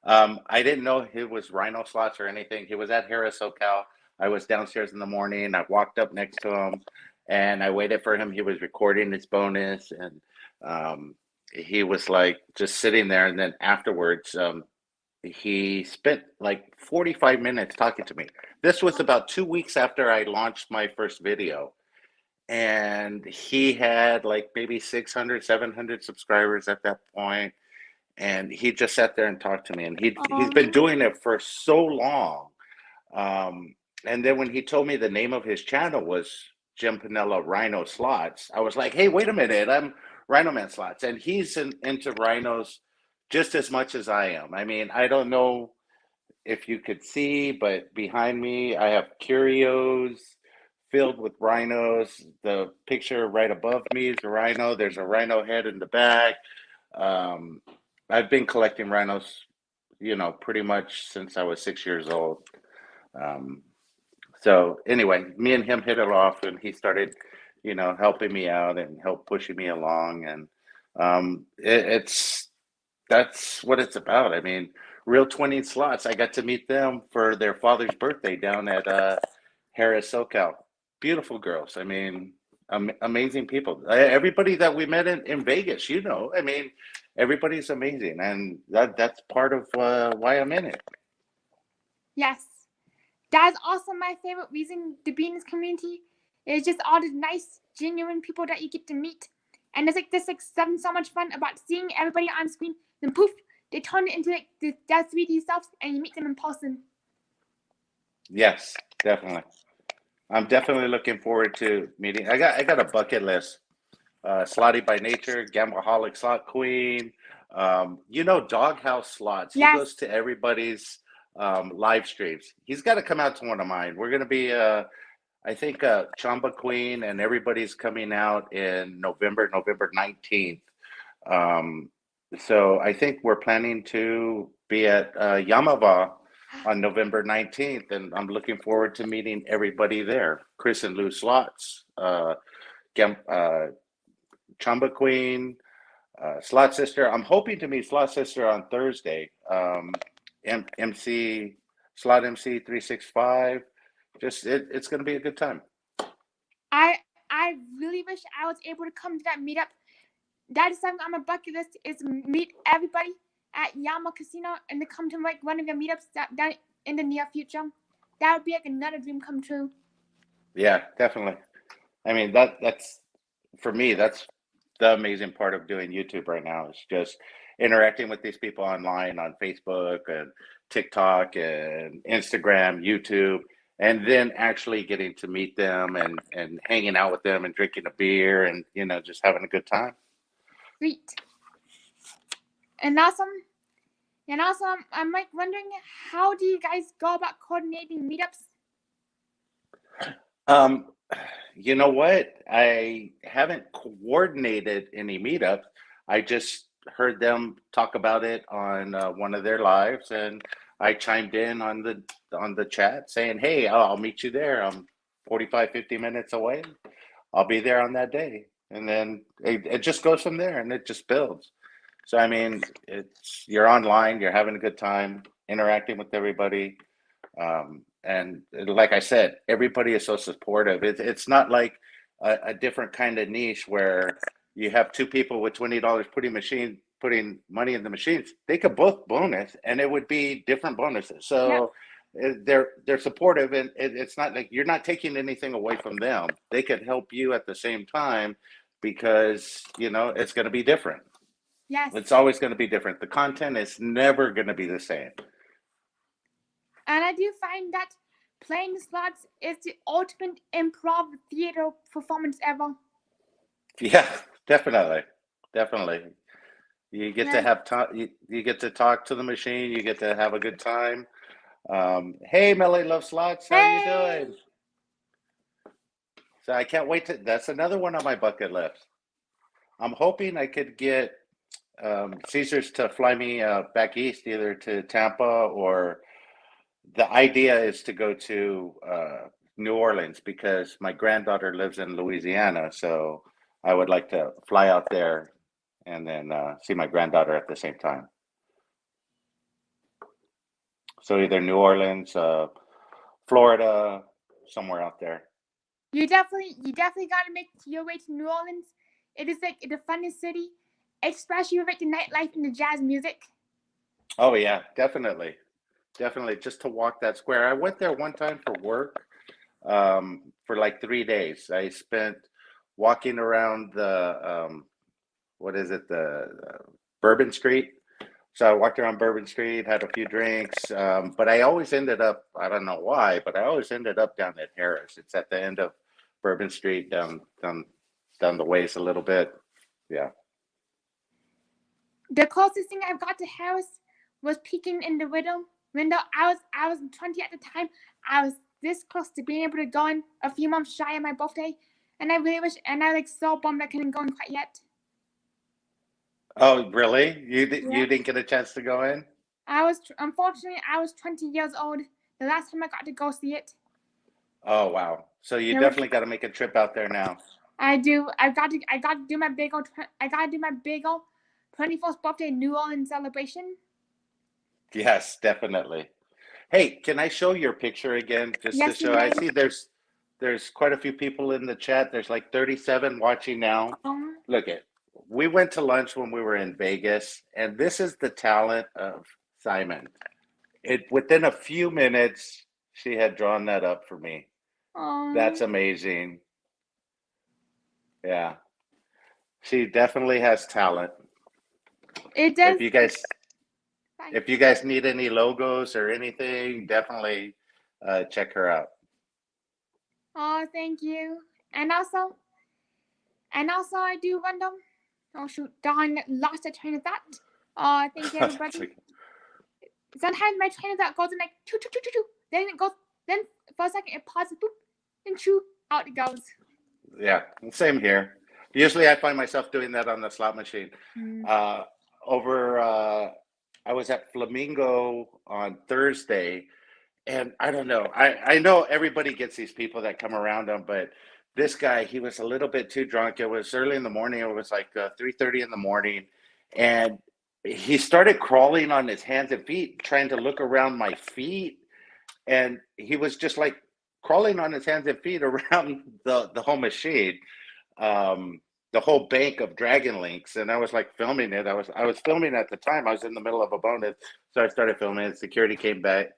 I didn't know he was Rhino Slots or anything. He was at Harris SoCal. I was downstairs in the morning. I walked up next to him and I waited for him. He was recording his bonus and he was like just sitting there. And then afterwards, he spent like 45 minutes talking to me. This was about 2 weeks after I launched my first video. And he had like maybe 600, 700 subscribers at that point. And he just sat there and talked to me. And he's been doing it for so long. And then when he told me the name of his channel was Jim Panella Rhino Slots, I was like, hey, wait a minute, I'm Rhino Man Slots. And he's into rhinos just as much as I am. I mean, I don't know if you could see, but behind me, I have curios filled with rhinos. The picture right above me is a rhino. There's a rhino head in the back. I've been collecting rhinos, you know, pretty much since I was 6 years old. So anyway, me and him hit it off, and he started, you know, helping me out and help pushing me along. And that's what it's about. I mean, Real 20 Slots, I got to meet them for their father's birthday down at Harris SoCal. Beautiful girls. I mean, amazing people. Everybody that we met in Vegas, you know, I mean, everybody's amazing. And that's part of why I'm in it. Yes. That's also my favorite reason to be in this community. It's just all the nice, genuine people that you get to meet. And it's like this having so much fun about seeing everybody on screen. Then poof, they turn it into like their 3D selves, and you meet them in person. Yes, definitely. I'm definitely looking forward to meeting. I got a bucket list. Slotty by Nature, Gambleholic Slot Queen. You know, Doghouse Slots. He goes to everybody's live streams. He's got to come out to one of mine. We're going to be, I think, Chamba Queen, and everybody's coming out in November 19th. So I think we're planning to be at Yamava on November 19th, and I'm looking forward to meeting everybody there. Chris and Lou Slots, Chamba Queen, Slot Sister. I'm hoping to meet Slot Sister on Thursday. MC Slot MC 365. Just it's going to be a good time. I really wish I was able to come to that meetup. That is something on my bucket list, is meet everybody at Yama Casino and to come to like one of your meetups down in the near future. that would be like another dream come true. Yeah, definitely. I mean, that's for me, that's the amazing part of doing YouTube right now is just interacting with these people online on Facebook and TikTok and Instagram, YouTube, and then actually getting to meet them and hanging out with them and drinking a beer and just having a good time. Sweet. And also, I'm like wondering, how do you guys go about coordinating meetups? You know what? I haven't coordinated any meetups. I just heard them talk about it on one of their lives, and I chimed in on the chat saying, "Hey, I'll meet you there. I'm 45, 50 minutes away. I'll be there on that day." And then it just goes from there, and it just builds. So I mean, you're online, you're having a good time, interacting with everybody. And like I said, everybody is so supportive. It's not like a different kind of niche where you have two people with $20 putting money in the machines. They could both bonus, and it would be different bonuses. So they're supportive, and it's not like you're not taking anything away from them. They could help you at the same time because it's going to be different. Yes. It's always going to be different. The content is never going to be the same. And I do find that playing slots is the ultimate improv theater performance ever. Yeah, definitely. You get to have you get to talk to the machine. You get to have a good time. Hey, Melly Love Slots, how you doing? So I can't wait that's another one on my bucket list. I'm hoping I could get Caesars to fly me back east, either to Tampa or the idea is to go to New Orleans because my granddaughter lives in Louisiana. So I would like to fly out there and then see my granddaughter at the same time. So either New Orleans, Florida, somewhere out there. You definitely got to make your way to New Orleans. It is like the funnest city, especially with like the nightlife and the jazz music. Oh yeah, definitely. Just to walk that square. I went there one time for work for like 3 days. I spent walking around the what is it, the Bourbon Street. So I walked around Bourbon Street, had a few drinks, but I always ended up, I don't know why, but I always ended up down at Harris. It's at the end of Bourbon Street, down the ways a little bit. Yeah. The closest thing I've got to Harris was peeking in the window. I was 20 at the time. I was this close to being able to go in a few months shy of my birthday, and I really wish, and I like so bummed I couldn't go in quite yet. Oh, really? You didn't get a chance to go in? Unfortunately, I was 20 years old the last time I got to go see it. Oh, wow. So you definitely got to make a trip out there now. I do. I got to do my big old 21st birthday New Orleans celebration. Yes, definitely. Hey, can I show your picture again just to show? I see there's quite a few people in the chat. There's like 37 watching now. Look it. We went to lunch when we were in Vegas, and this is the talent of Simon. Within a few minutes, she had drawn that up for me. That's amazing. Yeah. She definitely has talent. It does. If you guys need any logos or anything, definitely check her out. Oh, thank you. And also I do random. Oh shoot, darn, lost the train of thought. Oh, thank you, everybody. Sometimes my train of thought goes in like choo choo choo choo choo. Then it goes. Then for a second it pauses, boop, and choo, out it goes. Yeah, same here. Usually, I find myself doing that on the slot machine. I was at Flamingo on Thursday, and I don't know. I know everybody gets these people that come around them, but this guy, he was a little bit too drunk. It was early in the morning. It was like 3:30 in the morning, and he started crawling on his hands and feet, trying to look around my feet, and he was just like crawling on his hands and feet around the whole machine. the whole bank of dragon links, and I was like filming it. I was filming at the time. I was in the middle of a bonus, so I started filming it. Security came by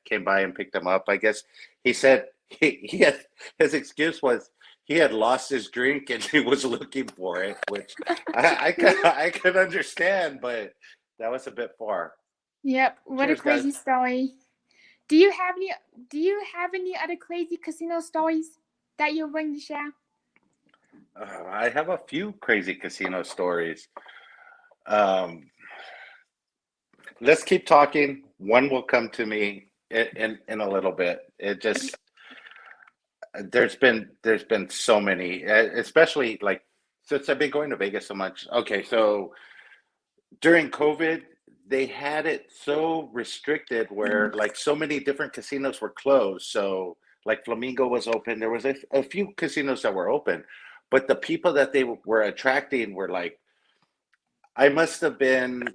and picked him up. I guess he said he had, his excuse was he had lost his drink and he was looking for it, which I could understand, but that was a bit far. Yep. What Cheers, a crazy guys. story. Do you have any other crazy casino stories that you're willing to share? I have a few crazy casino stories. Um, let's keep talking. One will come to me in a little bit. It just there's been so many, especially like since I've been going to Vegas so much. Okay, so during COVID, they had it so restricted where like so many different casinos were closed. So like Flamingo was open. There was a few casinos that were open, but the people that they were attracting were like, I must have been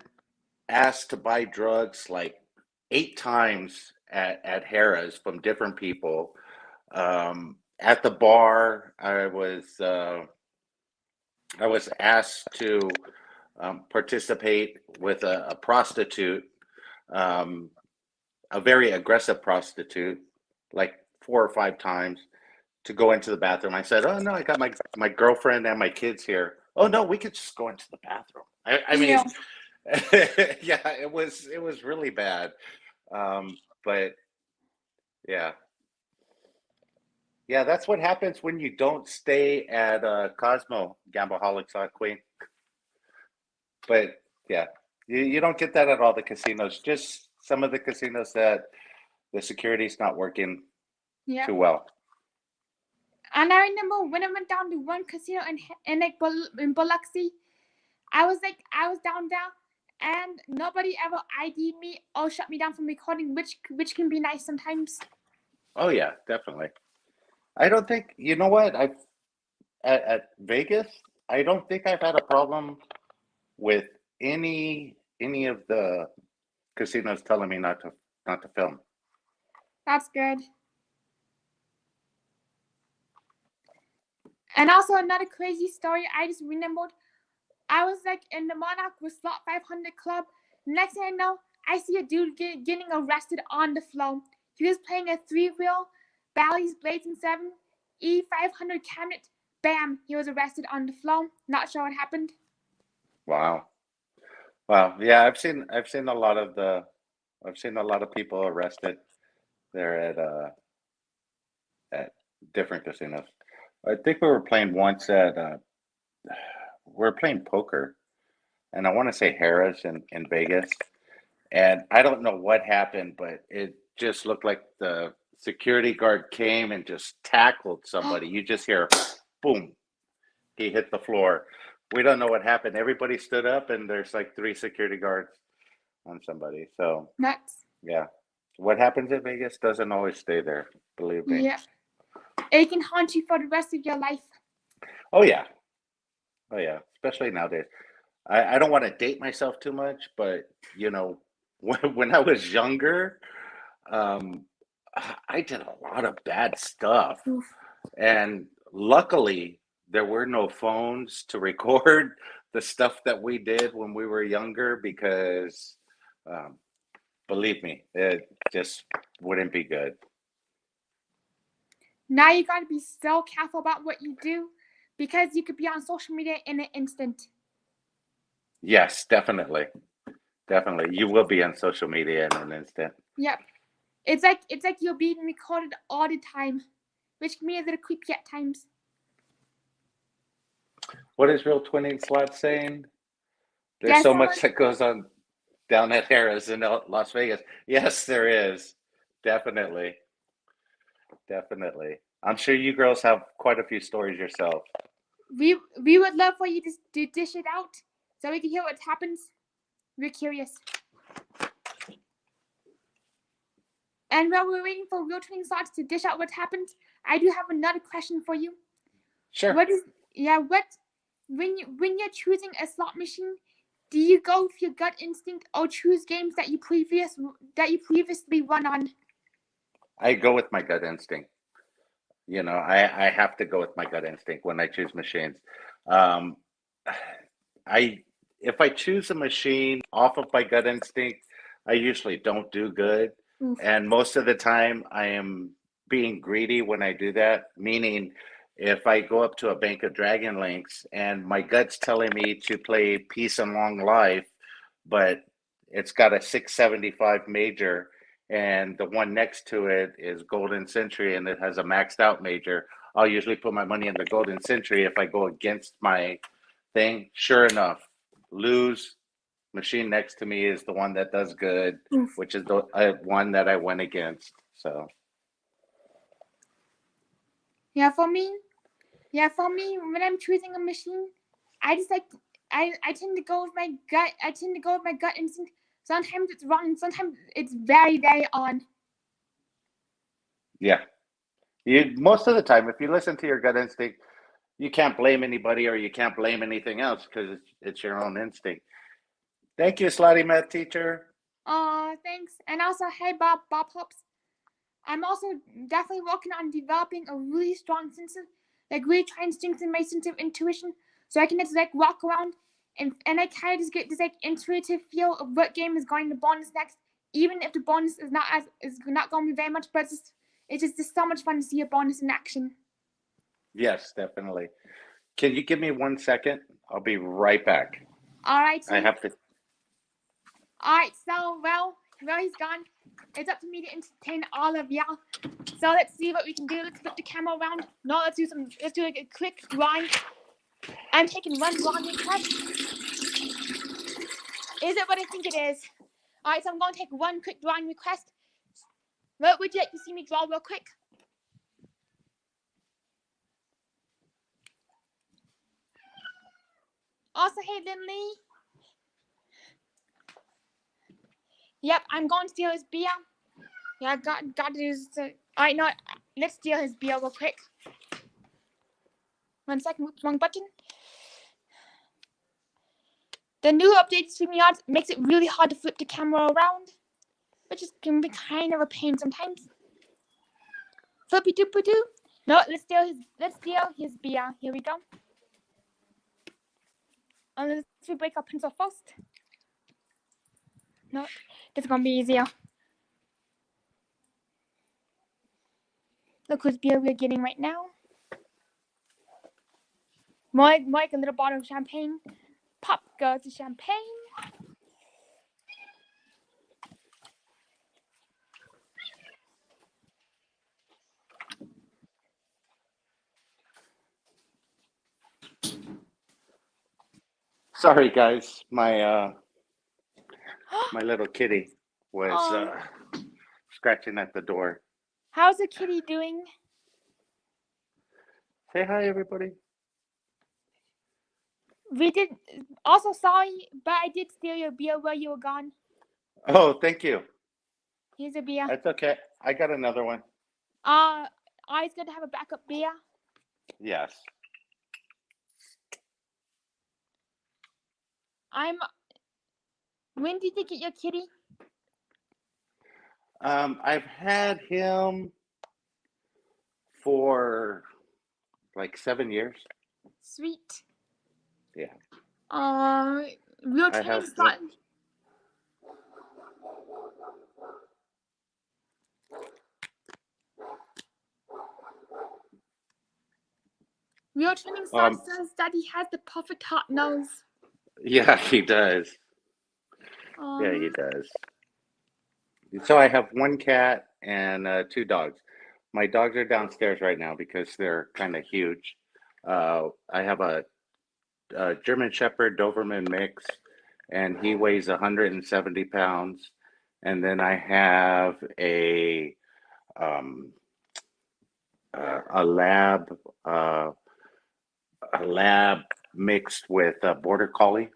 asked to buy drugs like 8 times at Harrah's from different people. At the bar, I was asked to participate with a prostitute, um, a very aggressive prostitute, like 4 or 5 times to go into the bathroom. I said, "Oh no, I got my girlfriend and my kids here." Oh no, we could just go into the bathroom. I Yeah. mean, yeah, it was really bad. But yeah, yeah, that's what happens when you don't stay at Cosmo Gambleholics on Queen. But yeah, you don't get that at all the casinos. Just some of the casinos that the security's not working Yeah. too well. And I remember when I went down to one casino in like in Biloxi, I was down there, and nobody ever ID'd me or shut me down from recording, which can be nice sometimes. Oh yeah, definitely. I don't think you know what I've at Vegas. I don't think I've had a problem with any of the casinos telling me not to film. That's good. And also another crazy story I just remembered. I was like in the Monarch with Slot 500 Club. Next thing I know, I see a dude getting arrested on the floor. He was playing a 3-wheel, Bally's Blazing 7, E500 cabinet. Bam! He was arrested on the floor. Not sure what happened. Wow. Wow. Yeah, I've seen a lot of the I've seen a lot of people arrested there at different casinos. I think we were playing once at we were playing poker, and I want to say Harrah's in Vegas. And I don't know what happened, but it just looked like the security guard came and just tackled somebody. You just hear boom, he hit the floor. We don't know what happened. Everybody stood up, and there's like 3 security guards on somebody. So Nuts. yeah, what happens in Vegas doesn't always stay there. Believe me. Yeah. It can haunt you for the rest of your life. Oh yeah, oh yeah. Especially nowadays. I don't want to date myself too much, but you know, when I was younger, um, I did a lot of bad stuff, Oof. and luckily there were no phones to record the stuff that we did when we were younger because, um, believe me, it just wouldn't be good. Now you gotta be so careful about what you do because you could be on social media in an instant. Yes, definitely, definitely. You will be on social media in an instant. Yep. It's like you're being recorded all the time, which can be a little creepy at times. What is Real Twinning Slot saying? There's Yeah, so someone much that goes on down at Harrah's in Las Vegas. Yes, there is. Definitely. Definitely. I'm sure you girls have quite a few stories yourself. we would love for you to dish it out so we can hear what happens. We're curious. And while we're waiting for Real Twinning Slots to dish out what happens, I do have another question for you. Sure. What when you're choosing a slot machine, do you go with your gut instinct or choose games that you previously run on? I go with my gut instinct. You know, I have to go with my gut instinct when I choose machines. Um, if I choose a machine off of my gut instinct, I usually don't do good. Oof. And most of the time, I am being greedy when I do that. Meaning, if I go up to a bank of Dragon Links and my gut's telling me to play Peace and Long Life, but it's got a 675 major, and the one next to it is Golden Century and it has a maxed out major, I'll usually put my money in the Golden Century if I go against my thing. Sure enough, lose. Machine next to me is the one that does good, Oof. which is the one that I went against. So Yeah, for me, when I'm choosing a machine, I just like I tend to go with my gut. I tend to go with my gut instinct. Sometimes it's wrong. Sometimes it's very, very on. yeah, you most of the time, if you listen to your gut instinct, you can't blame anybody or you can't blame anything else because it's your own instinct. Thank you, Slotty Math teacher. Thanks. And also, hey, Bob Hops. I'm also definitely working on developing a really strong sense of, like, really trying to strengthen my sense of intuition, so I can just like walk around and I kind of just get this like intuitive feel of what game is going to bonus next, even if the bonus is not going to be very much, but it's just so much fun to see a bonus in action. Yes, definitely. Can you give me 1 second? I'll be right back. All right. I have to. All right. So well, he's gone. It's up to me to entertain all of y'all. So let's see what we can do. Let's flip the camera around. No, let's do like a quick drawing. I'm taking one drawing request. Is it what I think it is? All right, so I'm going to take one quick drawing request. What would you like to see me draw real quick? Also, hey, Lindley. Yep, I'm going to steal his beer. Yeah, got to do this. All right, no, let's steal his beer real quick. 1 second, wrong button. The new updated StreamYard makes it really hard to flip the camera around, which can be kind of a pain sometimes. Flippy doopy doo. No, let's steal his beer. Here we go. Let's break our pencil first. No, this is gonna be easier. Look whose beer we're getting right now. More like a little bottle of champagne. Pop goes the champagne. Sorry, guys. My little kitty was scratching at the door. How's the kitty doing? Say hi, everybody. We did. Also, sorry, but I did steal your beer while you were gone. Oh, thank you. Here's a beer. That's okay. I got another one. Always good to have a backup beer. Yes. When did you get your kitty? I've had him for like 7 years. Sweet. Yeah. Real training spot. Real training spot says that he has the perfect hot nose. Yeah, he does. Yeah, he does. So I have one cat and 2 dogs. My dogs are downstairs right now because they're kind of huge. I have a German Shepherd Doberman mix, and he weighs 170 pounds. And then I have a lab mixed with a border collie.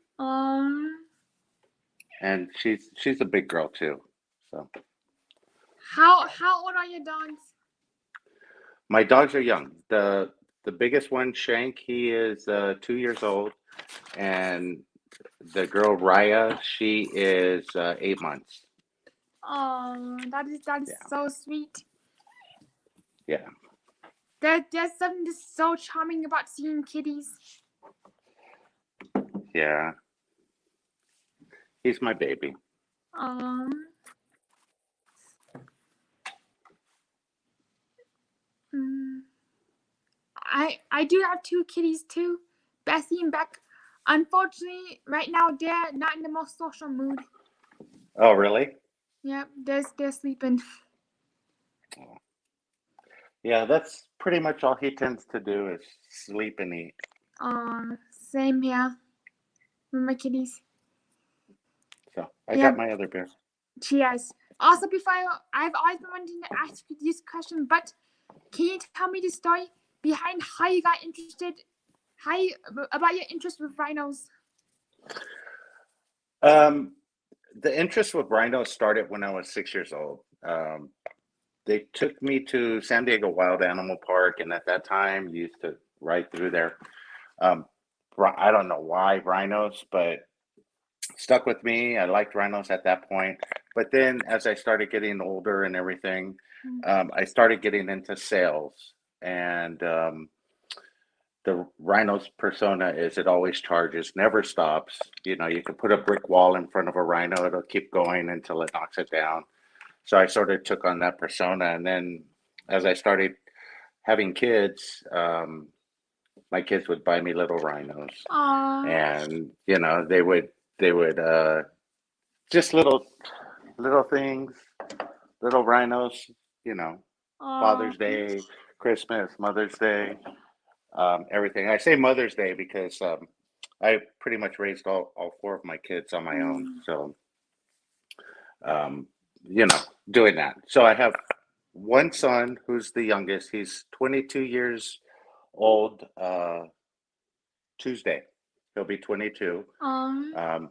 And she's a big girl too. So how old are your dogs? my dogs are young. The biggest one, Shank, he is 2 years old, and the girl Raya, she is 8 months. Oh, that is so sweet. Yeah. There's something just so charming about seeing kitties. Yeah. He's my baby. I do have two kitties too, Bessie and Beck. Unfortunately, right now they're not in the most social mood. Oh, really? Yeah, they're sleeping. Yeah, that's pretty much all he tends to do is sleep and eat. Same here with my kitties. So I got my other beer. Cheers. Also, I've always been wanting to ask you this question, but can you tell me the story behind how you got interested, about your interest with rhinos? The interest with rhinos started when I was 6 years old. They took me to San Diego Wild Animal Park, and at that time, used to ride through there. I don't know why rhinos, but stuck with me. I liked rhinos at that point. But then as I started getting older and everything, I started getting into sales. And the rhino's persona is it always charges, never stops. You know, you can put a brick wall in front of a rhino, it'll keep going until it knocks it down. So I sort of took on that persona. And then as I started having kids, my kids would buy me little rhinos. Aww. And, you know, they would just little things, little rhinos, you know, Father's Day, Christmas, Mother's Day, everything. I say Mother's Day because I pretty much raised all four of my kids on my own. So, you know, doing that. So I have one son who's the youngest. He's 22 years old Tuesday. He'll be 22. And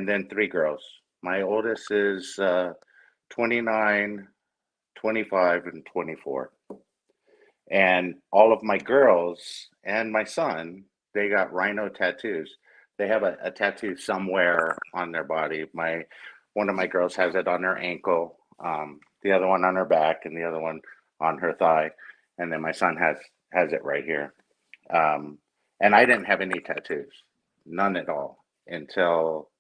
then three girls. My oldest is 29, 25, and 24. And all of my girls and my son, they got rhino tattoos. They have a tattoo somewhere on their body. One of my girls has it on her ankle, the other one on her back, and the other one on her thigh. And then my son has it right here. And I didn't have any tattoos, none at all, until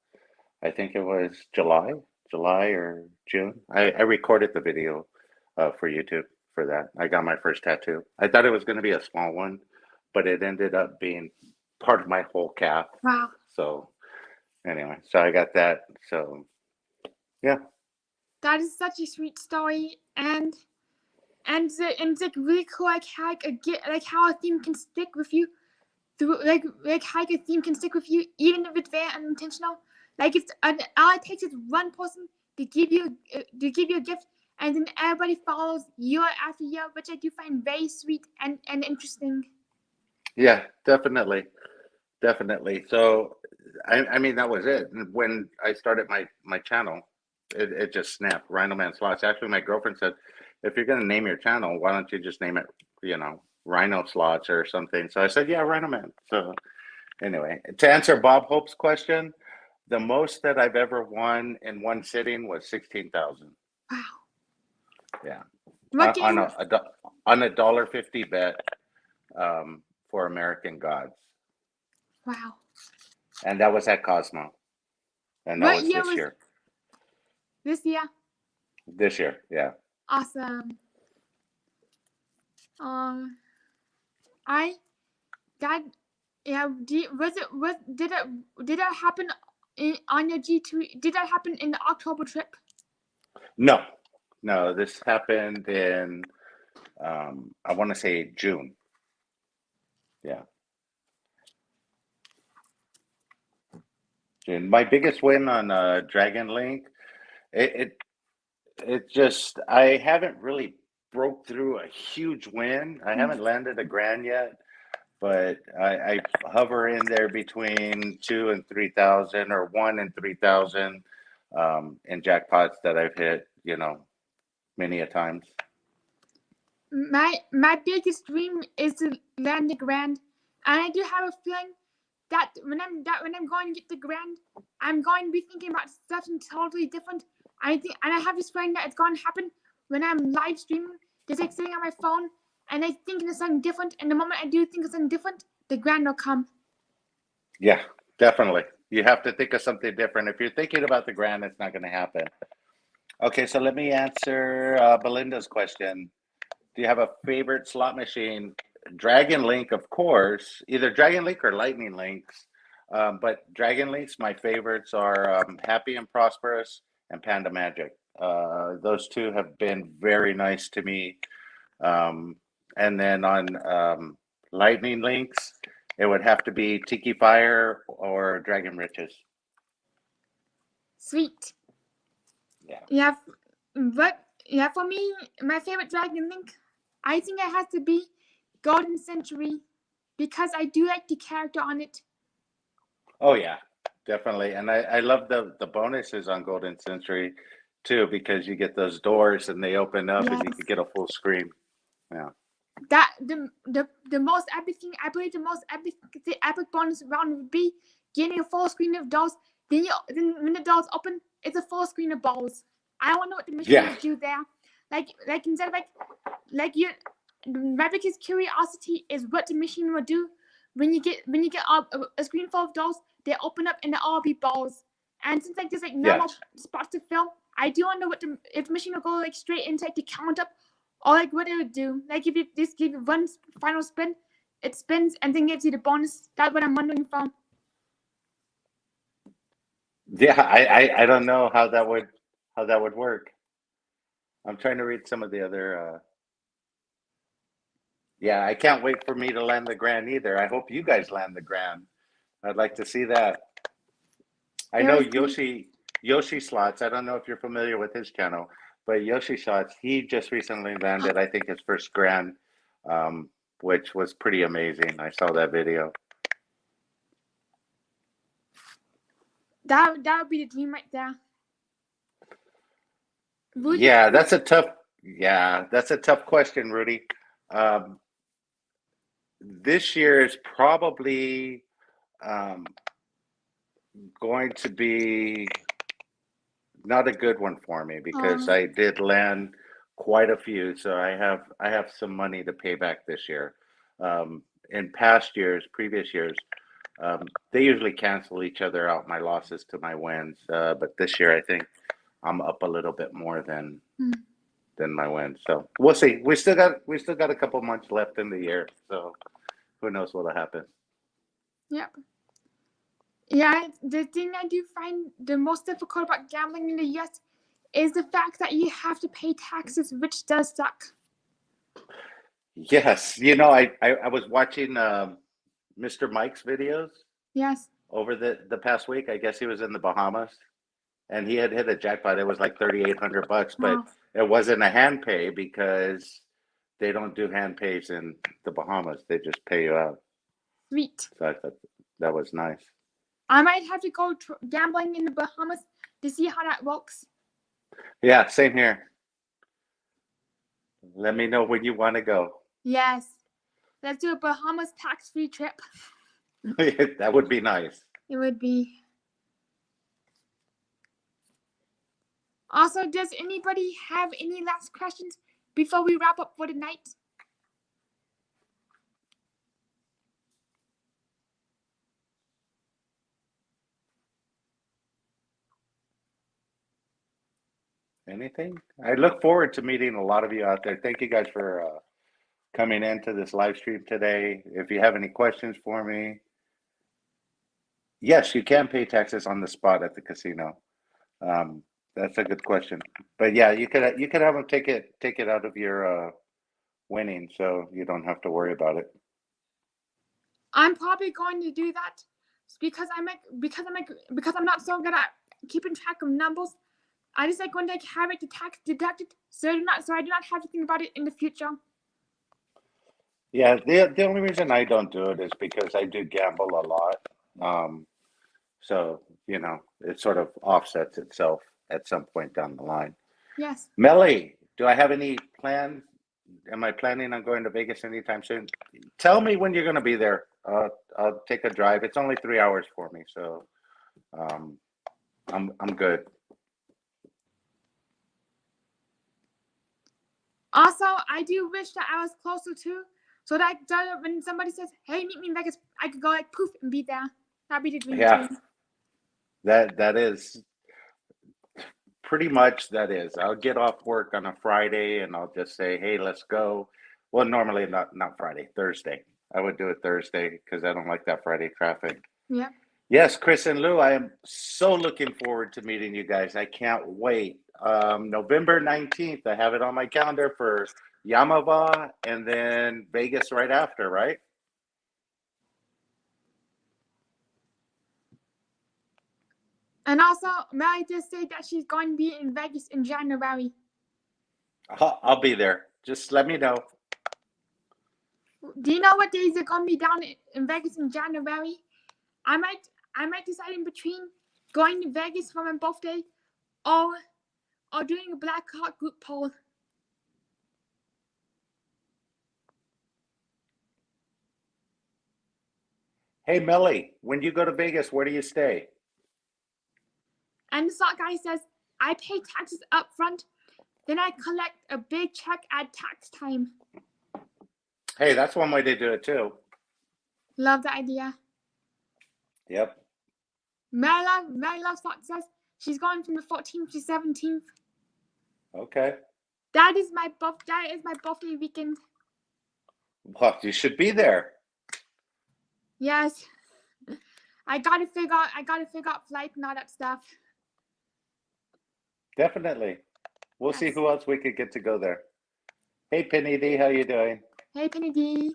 I think it was July or June. I recorded the video for YouTube for that. I got my first tattoo. I thought it was going to be a small one, but it ended up being part of my whole calf. Wow. So anyway, so I got that. So yeah. That is such a sweet story, and it's like really cool, like how a theme can stick with you through, like how a theme can stick with you even if it's very unintentional. Like all it takes is one person to give you a gift, and then everybody follows year after year, which I do find very sweet and interesting. Yeah, definitely. So I mean that was it. When I started my channel, it just snapped. Rhino Man Slots. Actually, my girlfriend said, if you're gonna name your channel, why don't you just name it, you know, Rhino Slots or something? So I said, yeah, Rhino Man. So anyway, to answer Bob Hope's question, the most that I've ever won in one sitting was 16,000. Wow. Yeah. What game? On a $1.50 bet for American Gods. Wow. And that was at Cosmo. And that was this year. This year? This year, yeah. Awesome. Did it happen on your G2? Did that happen in the October trip? No, this happened in I want to say June. Yeah. June. My biggest win on Dragon Link, it just, I haven't really broke through a huge win. I haven't landed a grand yet, but I hover in there between 2,000 and 3,000 or 1,000 and 3,000 in jackpots that I've hit, you know, many a times. My biggest dream is to land the grand, and I do have a feeling that when I'm going to get the grand, I'm going to be thinking about something totally different. I have this feeling that it's going to happen when I'm live streaming, just like sitting on my phone, and I think of something different. And the moment I do think of something different, the grand will come. Yeah, Definitely. You have to think of something different. If you're thinking about the grand, it's not going to happen. Okay, so let me answer Belinda's question. Do you have a favorite slot machine? Dragon Link, of course, either Dragon Link or Lightning Links. But Dragon Links, my favorites are Happy and Prosperous and Panda Magic. Those two have been very nice to me. Um, and then on Lightning Links, it would have to be Tiki Fire or Dragon Riches. Sweet. Yeah. Yeah, but yeah, for me, my favorite Dragon Link, I think it has to be Golden Century because I do like the character on it. Oh yeah, definitely. And I love the bonuses on Golden Century too, because you get those doors and they open up and you Yes. can get a full screen. Yeah. That the most epic thing, I believe the most epic bonus round would be getting a full screen of dolls. Then when the dolls open, it's a full screen of balls. I don't know what the machine would do there. Like instead of like you, my biggest curiosity is what the machine will do when you get a screen full of dolls. They open up and they all be balls. And since like there's like normal spots to film, I do wonder if the machine will go like straight into like the count up. Or like what it would do. Like if you just give it one final spin, it spins and then gives you the bonus. That's what I'm wondering from. Yeah, I don't know how that would work. I'm trying to read some of the other yeah, I can't wait for me to land the grand either. I hope you guys land the grand. I'd like to see that. I know Yoshi Slots. I don't know if you're familiar with his channel, but Yoshi Slots, he just recently landed, I think, his first grand, which was pretty amazing. I saw that video. That would be the dream right there. Rudy? Yeah, that's a tough question, Rudy. This year is probably going to be not a good one for me because I did land quite a few, so I have some money to pay back this year. In previous years, they usually cancel each other out, my losses to my wins. But this year, I think I'm up a little bit more than my wins. So we'll see. We still got a couple months left in the year, so who knows what'll happen. Yep. Yeah, the thing I do find the most difficult about gambling in the US is the fact that you have to pay taxes, which does suck. Yes, I was watching Mr. Mike's videos. Yes. Over the past week. I guess he was in the Bahamas, and he had hit a jackpot. It was like $3,800, but it wasn't a hand pay because they don't do hand pays in the Bahamas. They just pay you out. Sweet. So I thought that was nice. I might have to go gambling in the Bahamas to see how that works. Yeah, same here. Let me know when you want to go. Yes. Let's do a Bahamas tax-free trip. That would be nice. It would be. Also, does anybody have any last questions before we wrap up for the night? Anything? I look forward to meeting a lot of you out there. Thank you guys for coming into this live stream today. If you have any questions for me, yes, you can pay taxes on the spot at the casino. That's a good question. But yeah, you could have them take it out of your winning, so you don't have to worry about it. I'm probably going to do that because I'm not so good at keeping track of numbers. I just like when they have it tax deducted, so I do not have to think about it in the future. Yeah, the only reason I don't do it is because I do gamble a lot. So it sort of offsets itself at some point down the line. Yes. Melly, do I have any plans? Am I planning on going to Vegas anytime soon? Tell me when you're going to be there. I'll take a drive. It's only 3 hours for me, so I'm good. Also, I do wish that I was closer too, so that when somebody says, "Hey, meet me in Vegas," I could go like poof and be there. That'd be the dream Yeah, too. that is pretty much that is. I'll get off work on a Friday and I'll just say, "Hey, let's go." Well, normally not Friday, Thursday. I would do it Thursday because I don't like that Friday traffic. Yeah. Yes, Chris and Lou, I am so looking forward to meeting you guys. I can't wait. November 19th, I have it on my calendar for Yamava and then Vegas right after, right? And also, Mary just said that she's going to be in Vegas in January. I'll be there. Just let me know. Do you know what days are going to be down in Vegas in January? I might decide in between going to Vegas for my birthday or doing a Black Heart group poll. Hey, Melly, when you go to Vegas, where do you stay? And the slot guy says, I pay taxes up front, then I collect a big check at tax time. Hey, that's one way to do it too. Love the idea. Yep. Mary Love Slot says she's going from the 14th to 17th. Okay. That is my birthday weekend. Well, you should be there. Yes. I gotta figure out flight and all that stuff. Definitely. We'll see who else we could get to go there. Hey, Penny D, how you doing? Hey, Penny D.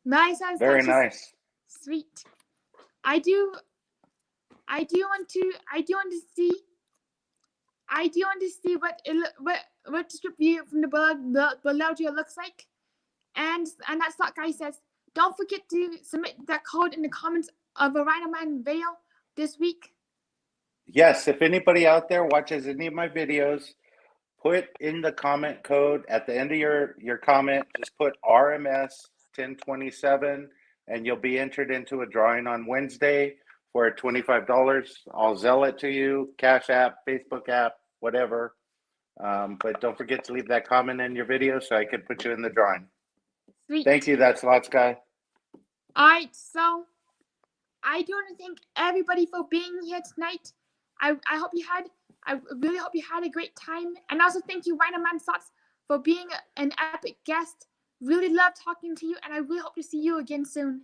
Mary says very nice. Sweet. I do want to see what the view from the below looks like. And that slot guy says, don't forget to submit that code in the comments of a Rhino Man video this week. Yes, if anybody out there watches any of my videos, put in the comment code at the end of your comment, just put RMS 1027 and you'll be entered into a drawing on Wednesday for $25. I'll Zelle it to you, Cash App, Facebook app, whatever. But don't forget to leave that comment in your video so I can put you in the drawing. Sweet. Thank you. That's Lots Guy. All right, so I do want to thank everybody for being here tonight. I really hope you had a great time. And also thank you, Rhino Man Slots, for being an epic guest. Really love talking to you, and I really hope to see you again soon.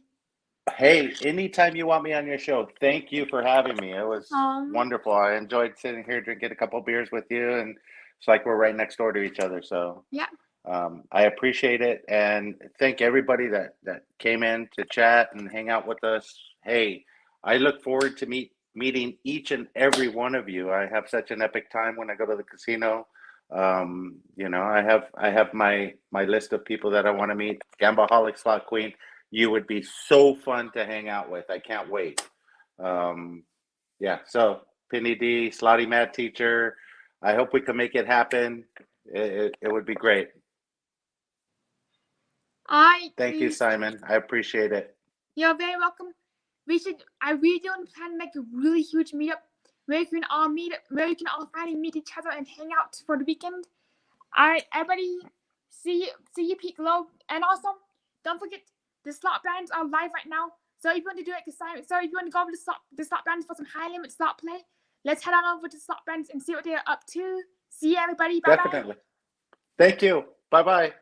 Hey, anytime you want me on your show, thank you for having me. It was wonderful. I enjoyed sitting here drinking a couple beers with you, and it's like we're right next door to each other. So yeah, I appreciate it, and thank everybody that came in to chat and hang out with us. Hey, I look forward to meeting each and every one of you. I have such an epic time when I go to the casino. You know, I have my list of people that I want to meet. Gambaholic Slot Queen, you would be so fun to hang out with. I can't wait. Yeah, so Penny D, Slotty Mad Teacher, I hope we can make it happen. It would be great. Thank you, Simon. I appreciate it. You're very welcome. I really don't plan like a really huge meetup where you can all finally meet each other and hang out for the weekend. All right, everybody, see you peek low. And also, don't forget, the slot bands are live right now. So if you want to do like if you want to go over the slot bands for some high limit slot play, let's head on over to slot bands and see what they're up to. See you, everybody. Bye-bye. Definitely. Thank you. Bye-bye.